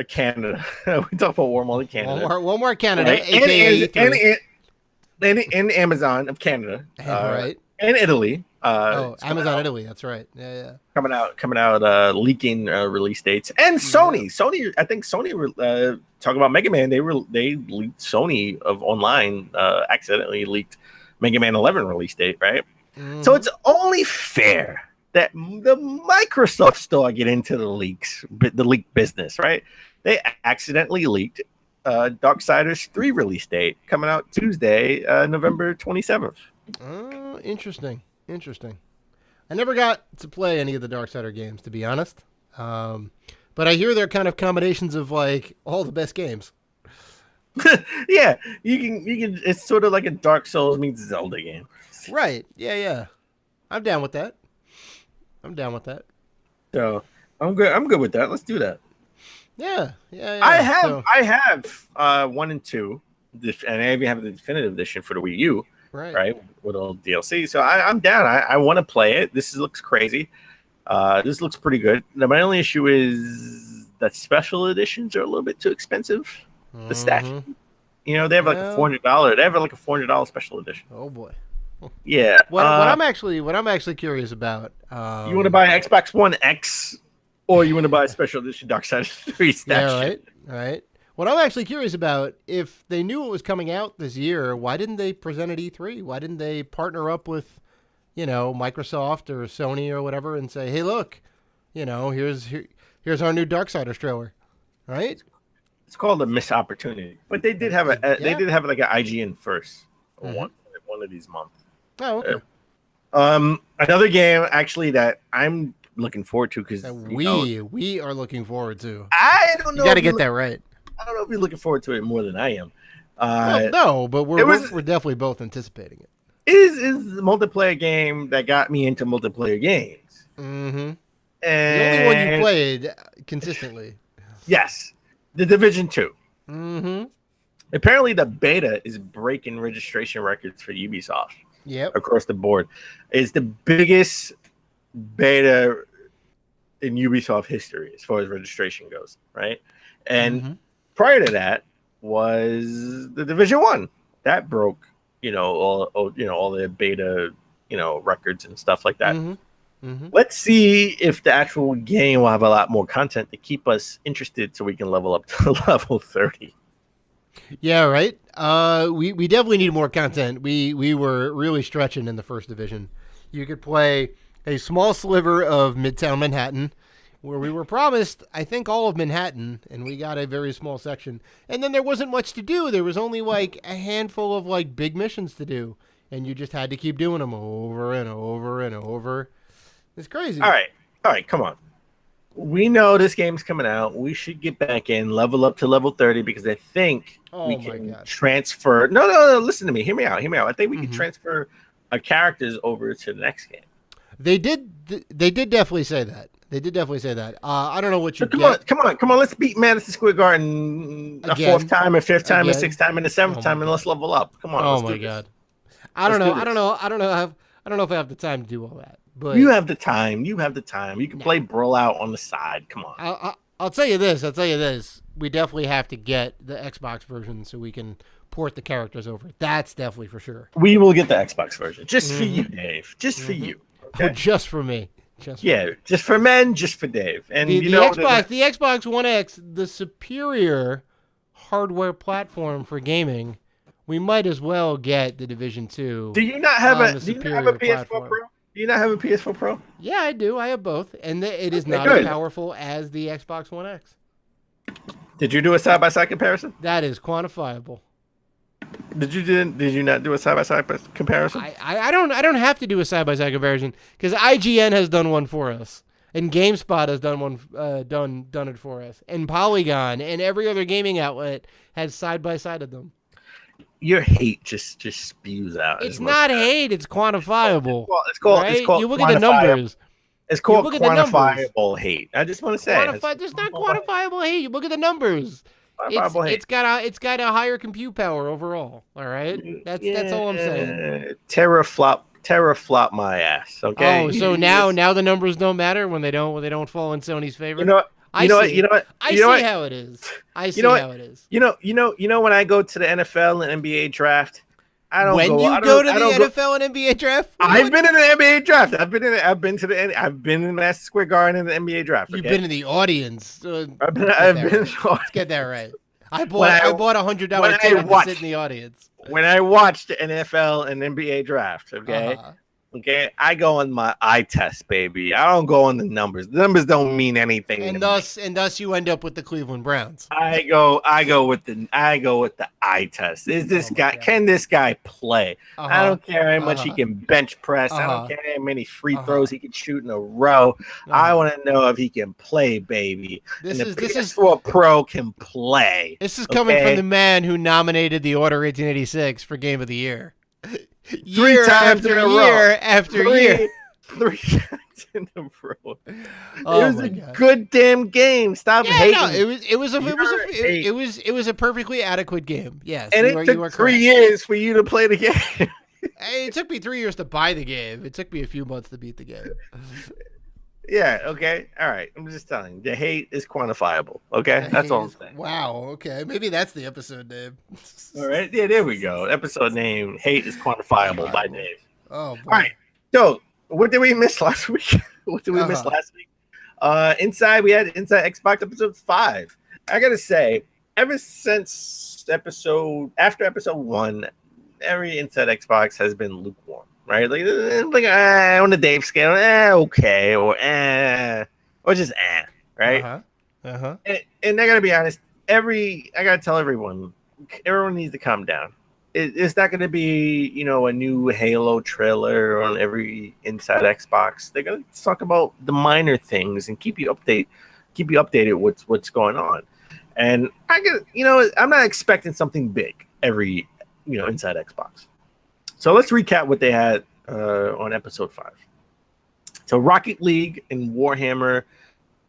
Canada. We talked about Walmart Canada. Walmart Canada, right? and Amazon of Canada, right? And Italy. Amazon Italy. That's right. Yeah. Coming out, leaking release dates, and Sony. Sony, I think Sony. Talk about Mega Man. They leaked Sony of online. Accidentally leaked Mega Man 11 release date, right? Mm-hmm. So it's only fair that the Microsoft store get into the leak business, right? They accidentally leaked Darksiders 3 release date coming out Tuesday, November 27th. Oh, interesting. I never got to play any of the Darksider games, to be honest. But I hear they're kind of combinations of like all the best games. Yeah, you can. It's sort of like a Dark Souls meets Zelda game. Right. Yeah. I'm down with that. So I'm good with that. Let's do that. Yeah. I have 1 and 2, and I even have the definitive edition for the Wii U. Right, with all DLC. So I'm down. I want to play it. This looks crazy. This looks pretty good. Now, my only issue is that special editions are a little bit too expensive. The stash, they have like a $400. They have like a $400 special edition. Oh boy. Yeah. What I'm actually curious about. You want to buy Xbox One X, or you want to buy a special edition Darksiders 3 stash? Yeah, right. What I'm actually curious about, if they knew it was coming out this year, why didn't they present at E3? Why didn't they partner up with, Microsoft or Sony or whatever and say, hey, look, here's our new Darksiders trailer, right? It's called a missed opportunity, but they did have like an IGN first one of these months. Oh, okay. Another game actually that I'm looking forward to because we are looking forward to. I don't know. You got to get that right. I don't know if you're looking forward to it more than I am. No, but we're definitely both anticipating it. Is the multiplayer game that got me into multiplayer games. Mm-hmm. And the only one you played consistently. Yes, The Division 2. Mm-hmm. Apparently, the beta is breaking registration records for Ubisoft. Yep. Across the board. It's the biggest beta in Ubisoft history as far as registration goes, right? And prior to that was The Division 1. That broke, all the beta, records and stuff like that. Let's see if the actual game will have a lot more content to keep us interested so we can level up to level 30. Yeah, right. We definitely need more content. We were really stretching in the first division. You could play a small sliver of Midtown Manhattan, where we were promised, I think, all of Manhattan, and we got a very small section. And then there wasn't much to do. There was only like a handful of like big missions to do, and you just had to keep doing them over and over and over. It's crazy. All right, come on. We know this game's coming out. We should get back in, level up to level 30, because I think we can transfer. No, listen to me. Hear me out. I think we can transfer our characters over to the next game. They did definitely say that. I don't know what you Come on. Let's beat Madison Square Garden a fourth time, a fifth time, a sixth time, and a seventh time, and let's level up. Come on. Oh my God. I don't know if I have the time to do all that. But you have the time. You can play Brawl Out on the side. Come on. I'll tell you this. We definitely have to get the Xbox version so we can port the characters over. That's definitely for sure. We will get the Xbox version just for you, Dave. Just for you. Okay? Oh, just for me. Just for men, just for Dave. And the Xbox One X, the superior hardware platform for gaming. We might as well get the Division 2. Do you not have a PS4 Pro? Do you not have a PS4 Pro? Yeah, I do. I have both, and it is Okay, not good. as powerful as the Xbox One X. Did you do a side by side comparison? That is quantifiable. Did you not do a side by side comparison? I don't have to do a side by side comparison because IGN has done one for us, and GameSpot has done one done it for us, and Polygon and every other gaming outlet has side by side of them. Your hate just spews out. It's not hate; it's quantifiable. It's called. Right? It's called. You look at the numbers. It's called look at the numbers. quantifiable hate. I just want to say, There's not quantifiable hate. You look at the numbers. It's got a higher compute power overall. All right, that's all I'm saying. Teraflop my ass. Okay. Oh, so now the numbers don't matter when they don't fall in Sony's favor. You know what? I see how it is. You know when I go to the NFL and NBA draft, I don't. When go, you I go don't, to I the don't NFL and NBA draft, I've been in the NBA draft. I've been in Madison Square Garden in the NBA draft. Okay? You've been in the audience. I've been. Let's get that right. I bought $100 ticket to sit in the audience. When I watched the NFL and NBA draft, okay. Uh-huh. Okay, I go on my eye test, baby. I don't go on the numbers. The numbers don't mean anything. And thus you end up with the Cleveland Browns. I go with the eye test. Is this guy? Can this guy play? I don't care how much he can bench press. I don't care how many free throws he can shoot in a row. I want to know if he can play, baby. This is what Pro can play. This is coming from the man who nominated the Order 1886 for Game of the Year. Three times in a row. Year after year. 3 times in a row. Oh, it was a good damn game. Stop hating. No, it was a perfectly adequate game. Yes. And it took 3 years for you to play the game. It took me 3 years to buy the game. It took me a few months to beat the game. Yeah, okay. All right. I'm just telling you. The hate is quantifiable. Okay? That's all I'm saying. Wow, okay. Maybe that's the episode name. All right. Yeah, there we go. Episode name, Hate is Quantifiable by Dave. Oh, boy. All right. So, what did we miss last week? Inside, we had Inside Xbox episode 5. I got to say, ever since after episode 1, every Inside Xbox has been lukewarm. Right, like on the Dave scale, okay, or just right. And I gotta be honest. I gotta tell everyone needs to calm down. It's not gonna be a new Halo trailer on every Inside Xbox. They're gonna talk about the minor things and keep you updated what's going on. And I'm not expecting something big every Inside Xbox. So let's recap what they had on episode 5. So Rocket League and Warhammer,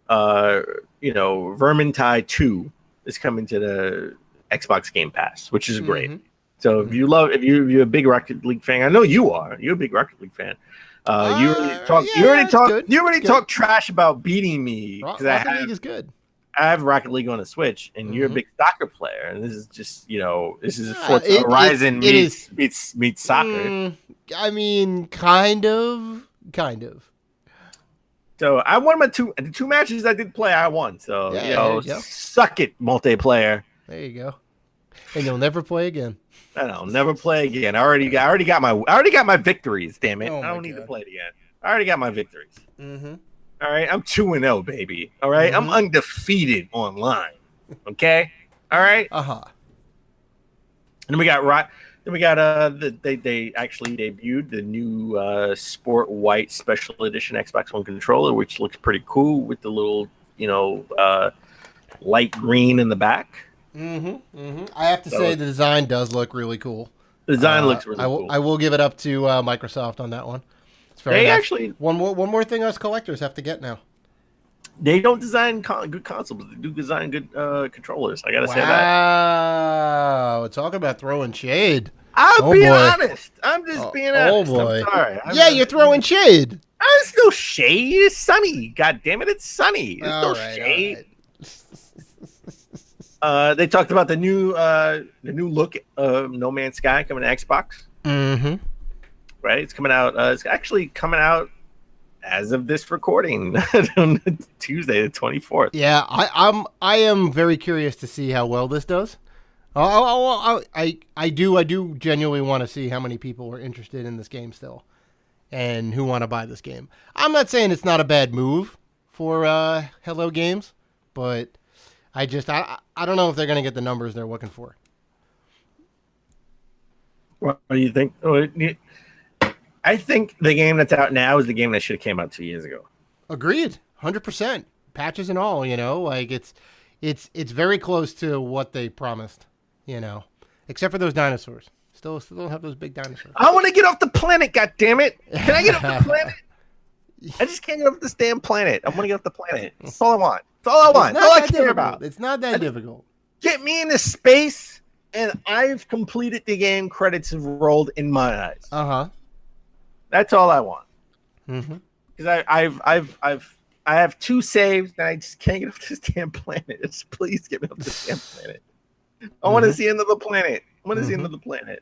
Vermintide 2 is coming to the Xbox Game Pass, which is great. Mm-hmm. So if you're a big Rocket League fan, I know you are. You're a big Rocket League fan. You already talked trash about beating me. Rocket League is good. I have Rocket League on the Switch, and you're a big soccer player, and this is just Forza Horizon meets soccer. I mean, kind of. So I won the two matches I did play. I won. So suck it, multiplayer. There you go. And you'll never play again. I'll never play again. I already got my victories. Damn it! I don't need to play it again. I already got my victories. Mm-hmm. All right, I'm 2-0, baby. All right, I'm undefeated online. Okay, all right. And we got they actually debuted the new Sport White Special Edition Xbox One controller, which looks pretty cool with the little light green in the back. I have to say the design does look really cool. The design looks really cool. I will give it up to Microsoft on that one. They actually one more thing us collectors have to get now. They don't design good consoles, but they do design good controllers. I gotta say that. Wow, talk about throwing shade. I'm being honest. I'm just being honest. Oh boy. I'm sorry. You're throwing shade. There's no shade. It's sunny. God damn it, it's sunny. There's no shade. They talked about the new look of No Man's Sky coming to Xbox. Mm-hmm. Right, it's coming out. It's actually coming out as of this recording on Tuesday, the 24th. Yeah, I am very curious to see how well this does. I do genuinely want to see how many people are interested in this game still, and who want to buy this game. I'm not saying it's not a bad move for Hello Games, but I don't know if they're going to get the numbers they're looking for. What do you think? I think the game that's out now is the game that should have came out 2 years ago. Agreed, 100%. Patches and all, like it's very close to what they promised, except for those dinosaurs. Still don't have those big dinosaurs. I want to get off the planet, goddammit. Can I get off the planet? I just can't get off this damn planet. I want to get off the planet. That's all I want. That's all I want. That's all I care about. It's not that difficult. Get me into space, and I've completed the game. Credits have rolled in my eyes. That's all I want. Because I have 2 saves, and I just can't get off this damn planet. Just please get me off this damn planet. I want to see another planet. I want to see another planet.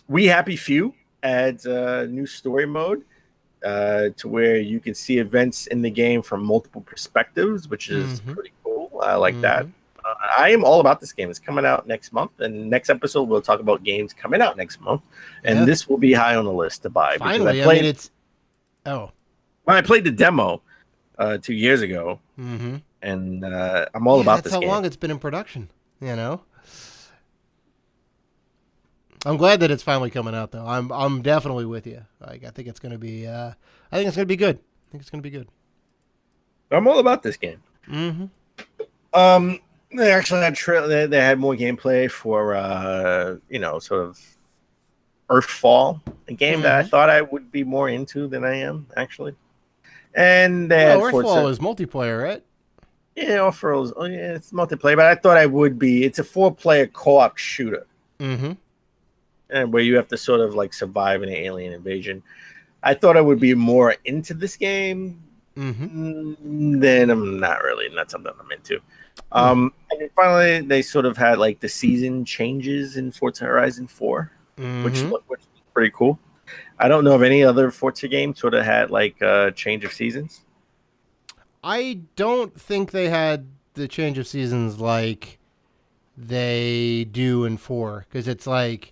We Happy Few adds a new story mode to where you can see events in the game from multiple perspectives, which is pretty cool. I like that. I am all about this game. It's coming out next month, and next episode we'll talk about games coming out next month, and this will be high on the list to buy. Finally, when I played the demo 2 years ago, and I'm all about this game. That's how long it's been in production, I'm glad that it's finally coming out, though. I'm definitely with you. I think it's gonna be. I think it's gonna be good. I think it's gonna be good. I'm all about this game. They actually had they had more gameplay for sort of Earthfall, a game that I thought I would be more into than I am actually. And Earthfall is multiplayer, right? Yeah, Earthfall. Oh yeah, it's multiplayer, but I thought I would be. It's a 4-player co-op shooter. And where you have to sort of like survive an alien invasion. I thought I would be more into this game. Then I'm not really. Not something I'm into. And then finally, they sort of had like the season changes in Forza Horizon 4, which was pretty cool. I don't know if any other Forza game sort of had like a change of seasons. I don't think they had the change of seasons like they do in 4, because it's like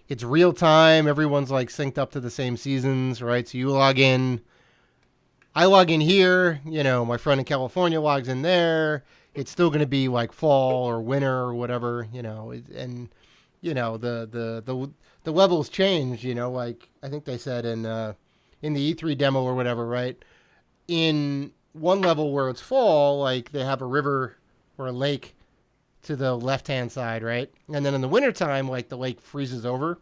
it's real time. Everyone's like synced up to the same seasons, right? So you log in. I log in here. My friend in California logs in there. It's still going to be like fall or winter or whatever, and the levels change. Like I think they said in the E3 demo or whatever, right? In one level where it's fall, like they have a river or a lake to the left-hand side, right? And then in the wintertime, like the lake freezes over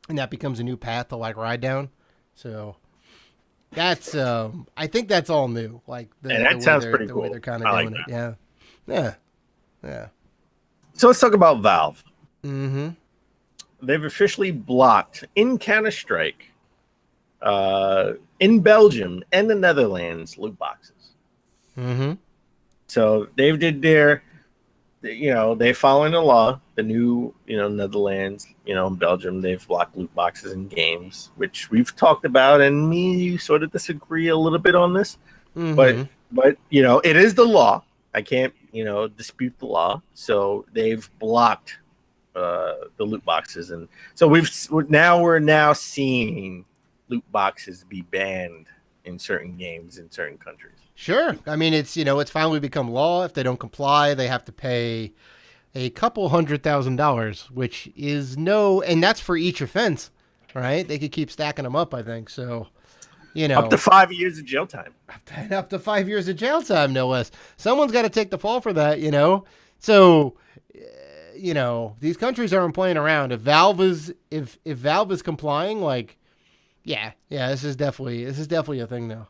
and that becomes a new path to like ride down. So that's, I think that's all new. Like that sounds pretty cool. The way they're kind of doing it. Yeah. So let's talk about Valve. They've officially blocked in Counter-Strike, in Belgium and the Netherlands, loot boxes. So they did their, they're following the law. The new, Netherlands, Belgium, they've blocked loot boxes in games, which we've talked about, and me and you sort of disagree a little bit on this. But it is the law. I can't, dispute the law. So they've blocked the loot boxes, and so we're now seeing loot boxes be banned in certain games in certain countries. Sure. I mean, it's finally become law. If they don't comply, they have to pay a couple $100,000, which is and that's for each offense, right? They could keep stacking them up, I think. So, up to 5 years of jail time. Up to 5 years of jail time, no less. Someone's got to take the fall for that, So, these countries aren't playing around. If Valve is complying, like, yeah, this is definitely a thing now.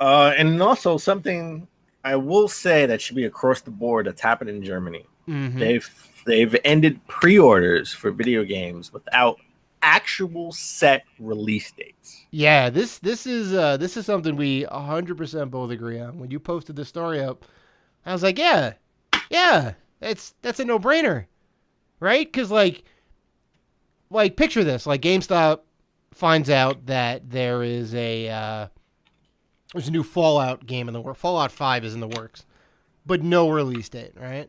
And also something I will say that should be across the board that's happened in Germany. They've ended pre-orders for video games without actual set release dates. Yeah, this is something we 100% both agree on. When you posted the story up, I was like, yeah, that's a no-brainer, right? Because like picture this: like GameStop finds out that there's a new Fallout game in the works. Fallout 5 is in the works, but no release date, right?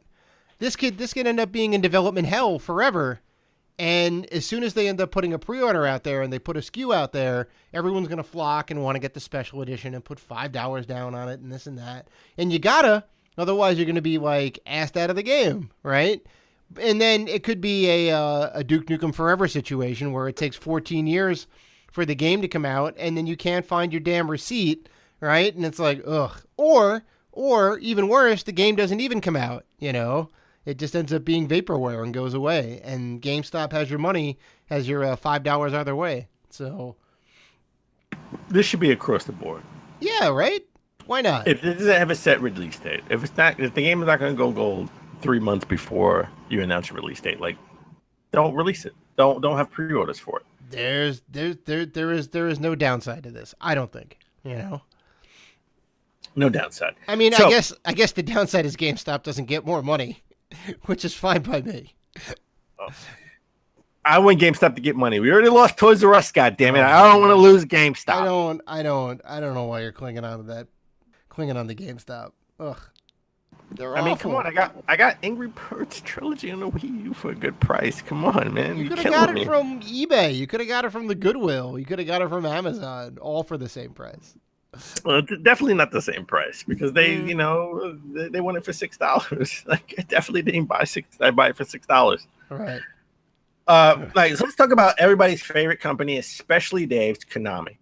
This could end up being in development hell forever, And as soon as they end up putting a pre-order out there and they put a SKU out there, everyone's going to flock and want to get the special edition and put $5 down on it and this and that. And you gotta, otherwise you're going to be like asked out of the game, right? And then it could be a Duke Nukem Forever situation where it takes 14 years for the game to come out and then you can't find your damn receipt, right? And it's like, ugh. Or even worse, the game doesn't even come out, you know? It just ends up being vaporware and goes away. And GameStop has your money, has your $5 either way. So this should be across the board. Yeah, right? Why not? If it doesn't have a set release date, if the game is not going to go gold 3 months before you announce your release date, like, don't release it. Don't have pre-orders for it. There is no downside to this. I don't think. You know. No downside. I mean, I guess the downside is GameStop doesn't get more money, which is fine by me. Oh. I want GameStop to get money. We already lost Toys R Us, goddammit. I don't want to lose GameStop. I don't know why you're clinging on to that. Clinging on to GameStop. Ugh. They're awful. I mean, come on. I got Angry Birds Trilogy on the Wii U for a good price. Come on, man. You could have got it from eBay. You could have got it from the Goodwill. You could have got it from Amazon, all for the same price. Well, definitely not the same price because they want it for $6. Like, I definitely didn't buy six. I buy it for $6. All right. So let's talk about everybody's favorite company, especially Dave's, Konami.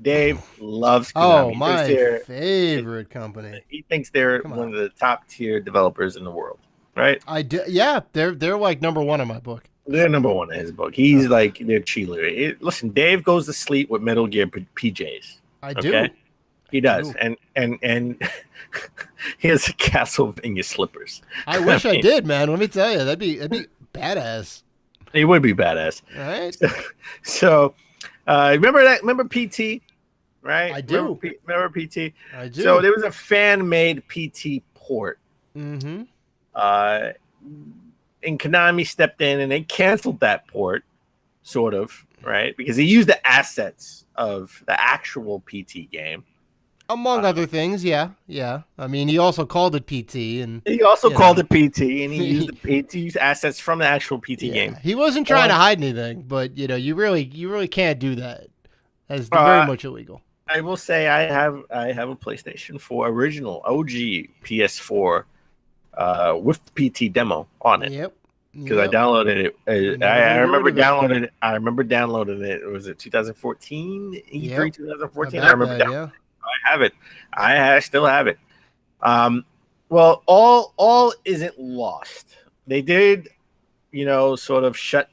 Dave loves Konami. Oh, my favorite company. He thinks they're one of the top tier developers in the world, right? Yeah, they're like number one in my book. They're number one in his book. He's like their cheerleader. Listen, Dave goes to sleep with Metal Gear PJs. I do. He does, and he has a Castlevania slippers. I wish I did, man. Let me tell you, that'd be badass. It would be badass. All right. So, remember that? Remember PT, right? I do. Remember PT? I do. So there was a fan-made PT port. Mm-hmm. And Konami stepped in and they canceled that port, sort of, right? Because he used the assets of the actual PT game. Among other things, yeah. I mean, he also called it PT, and he also called it PT, and he used the PT assets from the actual PT game. He wasn't trying to hide anything, but you really can't do that. That's very much illegal. I will say I have a PlayStation 4 original OG PS4 with PT demo on it. Yep. Because I downloaded it. I remember downloading it. I remember downloading it. Was it 2014? E3 2014? I remember that. Yeah. I have it. I still have it. Well, all isn't lost. They did, sort of shut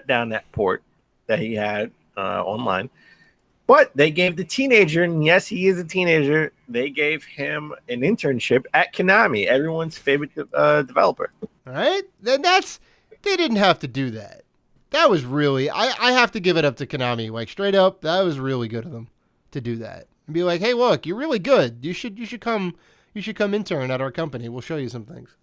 down that port that he had online. But they gave the teenager, and yes, he is a teenager, they gave him an internship at Konami, everyone's favorite developer. All right? Then they didn't have to do that. That was really, I have to give it up to Konami. Like, straight up, that was really good of them to do that. And be like, hey, look, you're really good. You should come intern at our company. We'll show you some things.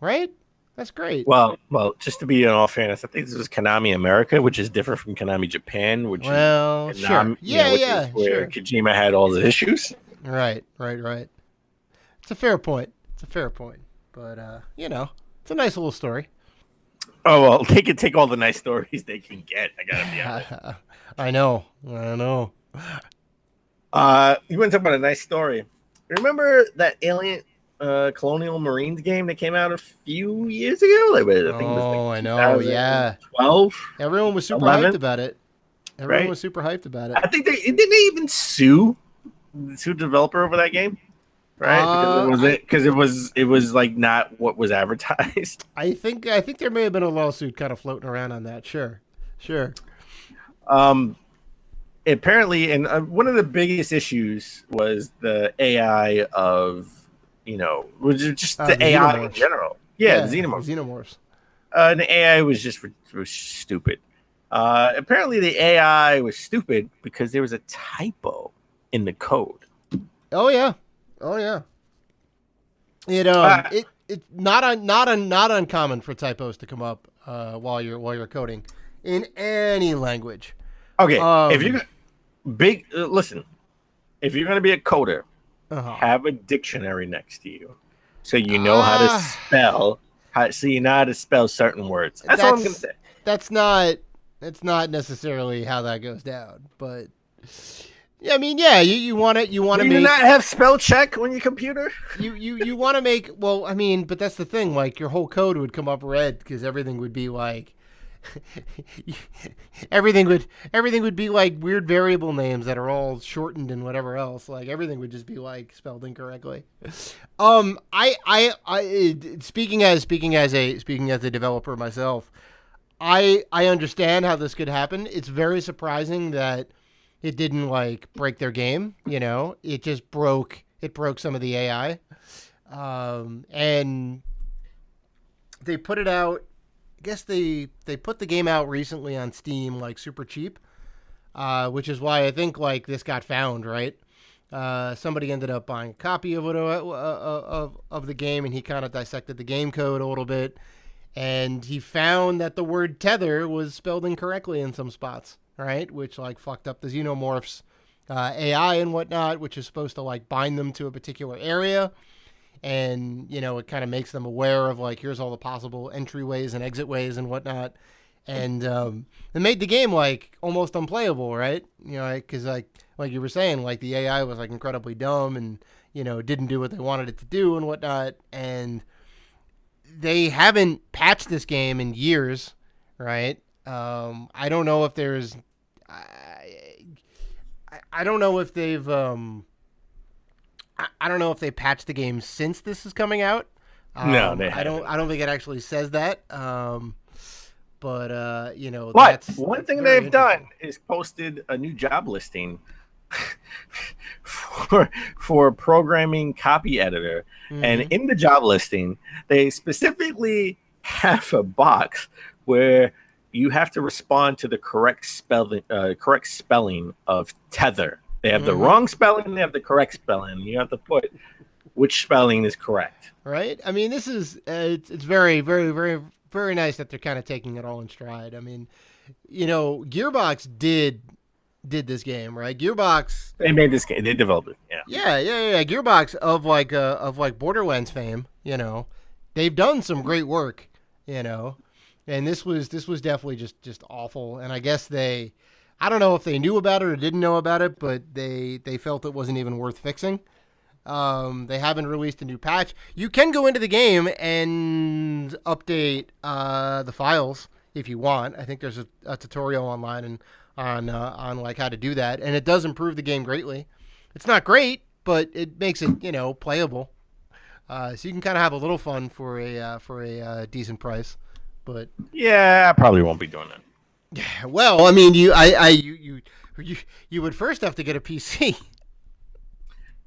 Right? That's great. Well, just to be in all fairness, I think this was Konami America, which is different from Konami Japan, which is Konami, sure. Yeah, where Kojima had all the issues. Right. It's a fair point. But it's a nice little story. Oh, well, they can take all the nice stories they can get. I gotta be honest. I know. You want to talk about a nice story? Remember that Alien Colonial Marines game that came out a few years ago? I think it was I know. Yeah. 12. Everyone was super hyped about it. I think didn't they even sue the developer over that game? Right? Because it was like not what was advertised. I think there may have been a lawsuit kind of floating around on that. Sure. Apparently, and one of the biggest issues was the AI of, just the AI in general. Yeah, the Xenomorphs. The AI was stupid. Apparently, the AI was stupid because there was a typo in the code. Oh yeah. It's not uncommon for typos to come up while you're coding in any language. Okay, if you're listen, if you're gonna be a coder, have a dictionary next to you, so you know how to spell. So you know how to spell certain words. That's all I'm gonna say. that's not necessarily how that goes down. But yeah, I mean, yeah, you want to Do make you not have spell check on your computer? you want to make, well, I mean, but that's the thing. Like your whole code would come up red because everything would be like. everything would be like weird variable names that are all shortened and whatever else. Like everything would just be like spelled incorrectly. I speaking as a developer myself, I understand how this could happen. It's very surprising that it didn't like break their game. You know, it just broke some of the AI, and they put it out. I guess they put the game out recently on Steam, like super cheap, which is why I think like this got found, right? Somebody ended up buying a copy of it of the game, and he kind of dissected the game code a little bit, and he found that the word tether was spelled incorrectly in some spots, right? Which like fucked up the Xenomorphs AI and whatnot, which is supposed to like bind them to a particular area. And, you know, it kind of makes them aware of, like, here's all the possible entryways and exit ways and whatnot. And it made the game, like, almost unplayable, right? You know, because, like you were saying, like, the AI was, like, incredibly dumb and, you know, didn't do what they wanted it to do and whatnot. And they haven't patched this game in years, right? I don't know if there's... I don't know if they've... I don't know if they patched the game since this is coming out. No, they I don't. haven't. I don't think it actually says that. But you know, But that's one thing very they've done is posted a new job listing for a programming copy editor, and in the job listing, they specifically have a box where you have to respond to the correct spelling of tether. They have the wrong spelling, they have the correct spelling. You have to put which spelling is correct. Right? I mean, this is it's very, very, very, very nice that they're kind of taking it all in stride. I mean, you know, Gearbox did this game, right? Gearbox, They made this game. They developed it. Yeah. yeah. Gearbox of like Borderlands fame, you know, they've done some great work, you know, and this was definitely just awful. And I guess I don't know if they knew about it or didn't know about it, but they felt it wasn't even worth fixing. They haven't released a new patch. You can go into the game and update the files if you want. I think there's a tutorial online and on like how to do that, and it does improve the game greatly. It's not great, but it makes it, you know, playable. So you can kind of have a little fun for a decent price. But Yeah, I probably won't be doing that. yeah, well, I mean, you would first have to get a PC.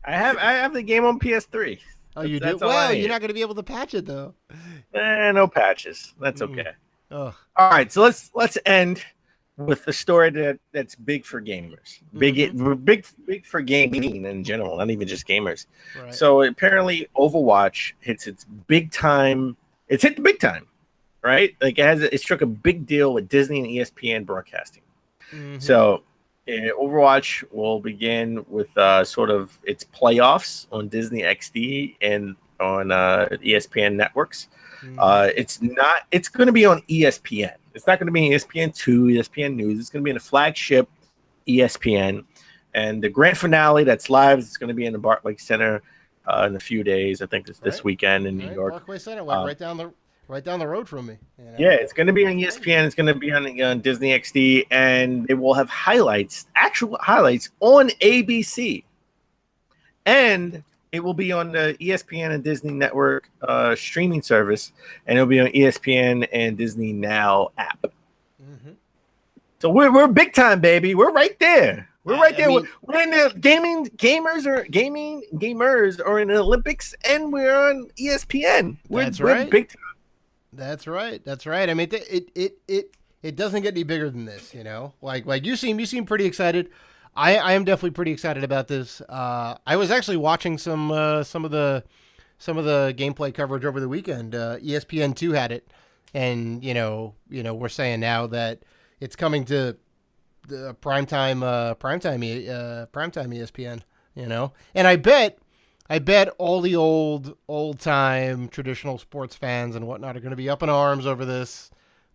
I have the game on PS3. Oh, you do? That's all Well, I you're need. not going to be able to patch it though. No patches. That's okay. Oh, All right, so let's end with the story that's big for gamers. Big for gaming in general, not even just gamers. right. So apparently Overwatch hits its big time. It's hit the big time, right? Like it struck a big deal with Disney and ESPN broadcasting. So Overwatch will begin with sort of its playoffs on Disney XD and on ESPN networks. It's going to be on ESPN. It's not going to be ESPN2, ESPN News. It's going to be in a flagship ESPN. And the grand finale that's live is going to be in the Barclays Center in a few days. I think it's this weekend in New York. Barclays Center, like right down the road from me. You know? Yeah, it's going to be on ESPN. It's going to be on Disney XD, and they will have actual highlights on ABC. And it will be on the ESPN and Disney Network streaming service, and it'll be on ESPN and Disney Now app. So we're big time, baby. We're right there. We're right there. We're in the gamers are in the Olympics, and we're on ESPN. We're big time. That's right. I mean, it doesn't get any bigger than this, you know. Like you seem pretty excited. I am definitely pretty excited about this. I was actually watching some of the gameplay coverage over the weekend. ESPN2 had it, and you know we're saying now that it's coming to the primetime ESPN. You know, and I bet all the old time traditional sports fans and whatnot are going to be up in arms over this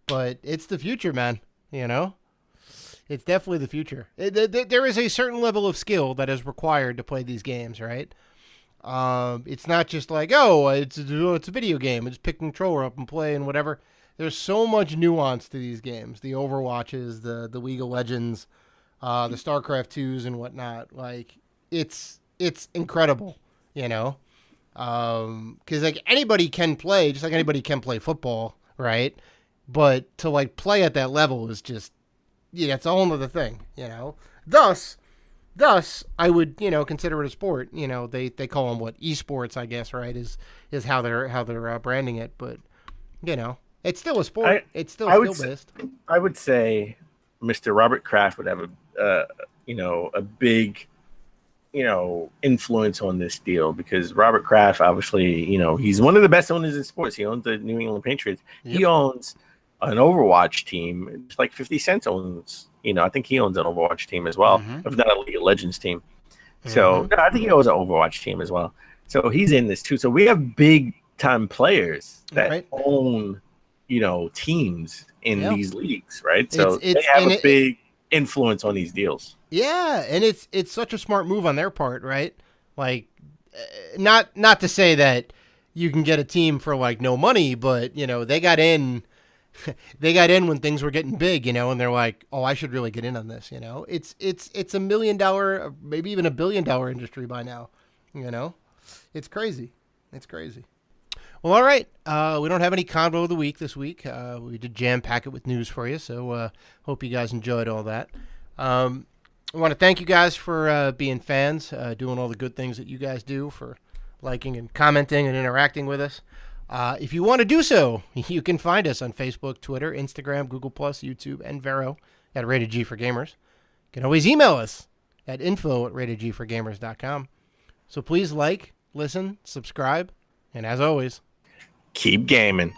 but it's the future, man. You know, it's definitely the future. There is a certain level of skill that is required to play these games, right? It's not just like, oh, it's a video game. It's pick the controller up and play and whatever. There's so much nuance to these games. The Overwatches, the League of Legends, the StarCraft 2s and whatnot. Like, it's incredible, you know? Because, like, anybody can play, just like anybody can play football, right? But to, like, play at that level is just, yeah, it's a whole other thing, you know? Thus, I would, you know, consider it a sport. You know, they call them what, esports, I guess, right? Is how they're branding it. But, you know, it's still a sport. It's still skill-based. I would say Mr. Robert Kraft would have a big, you know, influence on this deal, because Robert Kraft, obviously, you know, he's one of the best owners in sports. He owns the New England Patriots. Yep. He owns an Overwatch team. It's like 50 Cent owns, you know, I think he owns an Overwatch team as well, if not a League of Legends team. So no, I think he owns an Overwatch team as well. So he's in this too. So we have big time players that own, you know, teams in these leagues, right? So they have a big influence on these deals. Yeah, and it's such a smart move on their part, right? Like, not to say that you can get a team for like no money, but you know, they got in when things were getting big, you know, and they're like, oh, I should really get in on this, you know. It's $1 million, maybe even $1 billion industry by now, you know. It's crazy. It's crazy. Well, all right. We don't have any convo of the week this week. We did jam pack it with news for you, so hope you guys enjoyed all that. I want to thank you guys for being fans, doing all the good things that you guys do, for liking and commenting and interacting with us. If you want to do so, you can find us on Facebook, Twitter, Instagram, Google+, YouTube, and Vero at Rated G for Gamers. You can always email us at info@ratedgforgamers.com. So please like, listen, subscribe, and as always, keep gaming.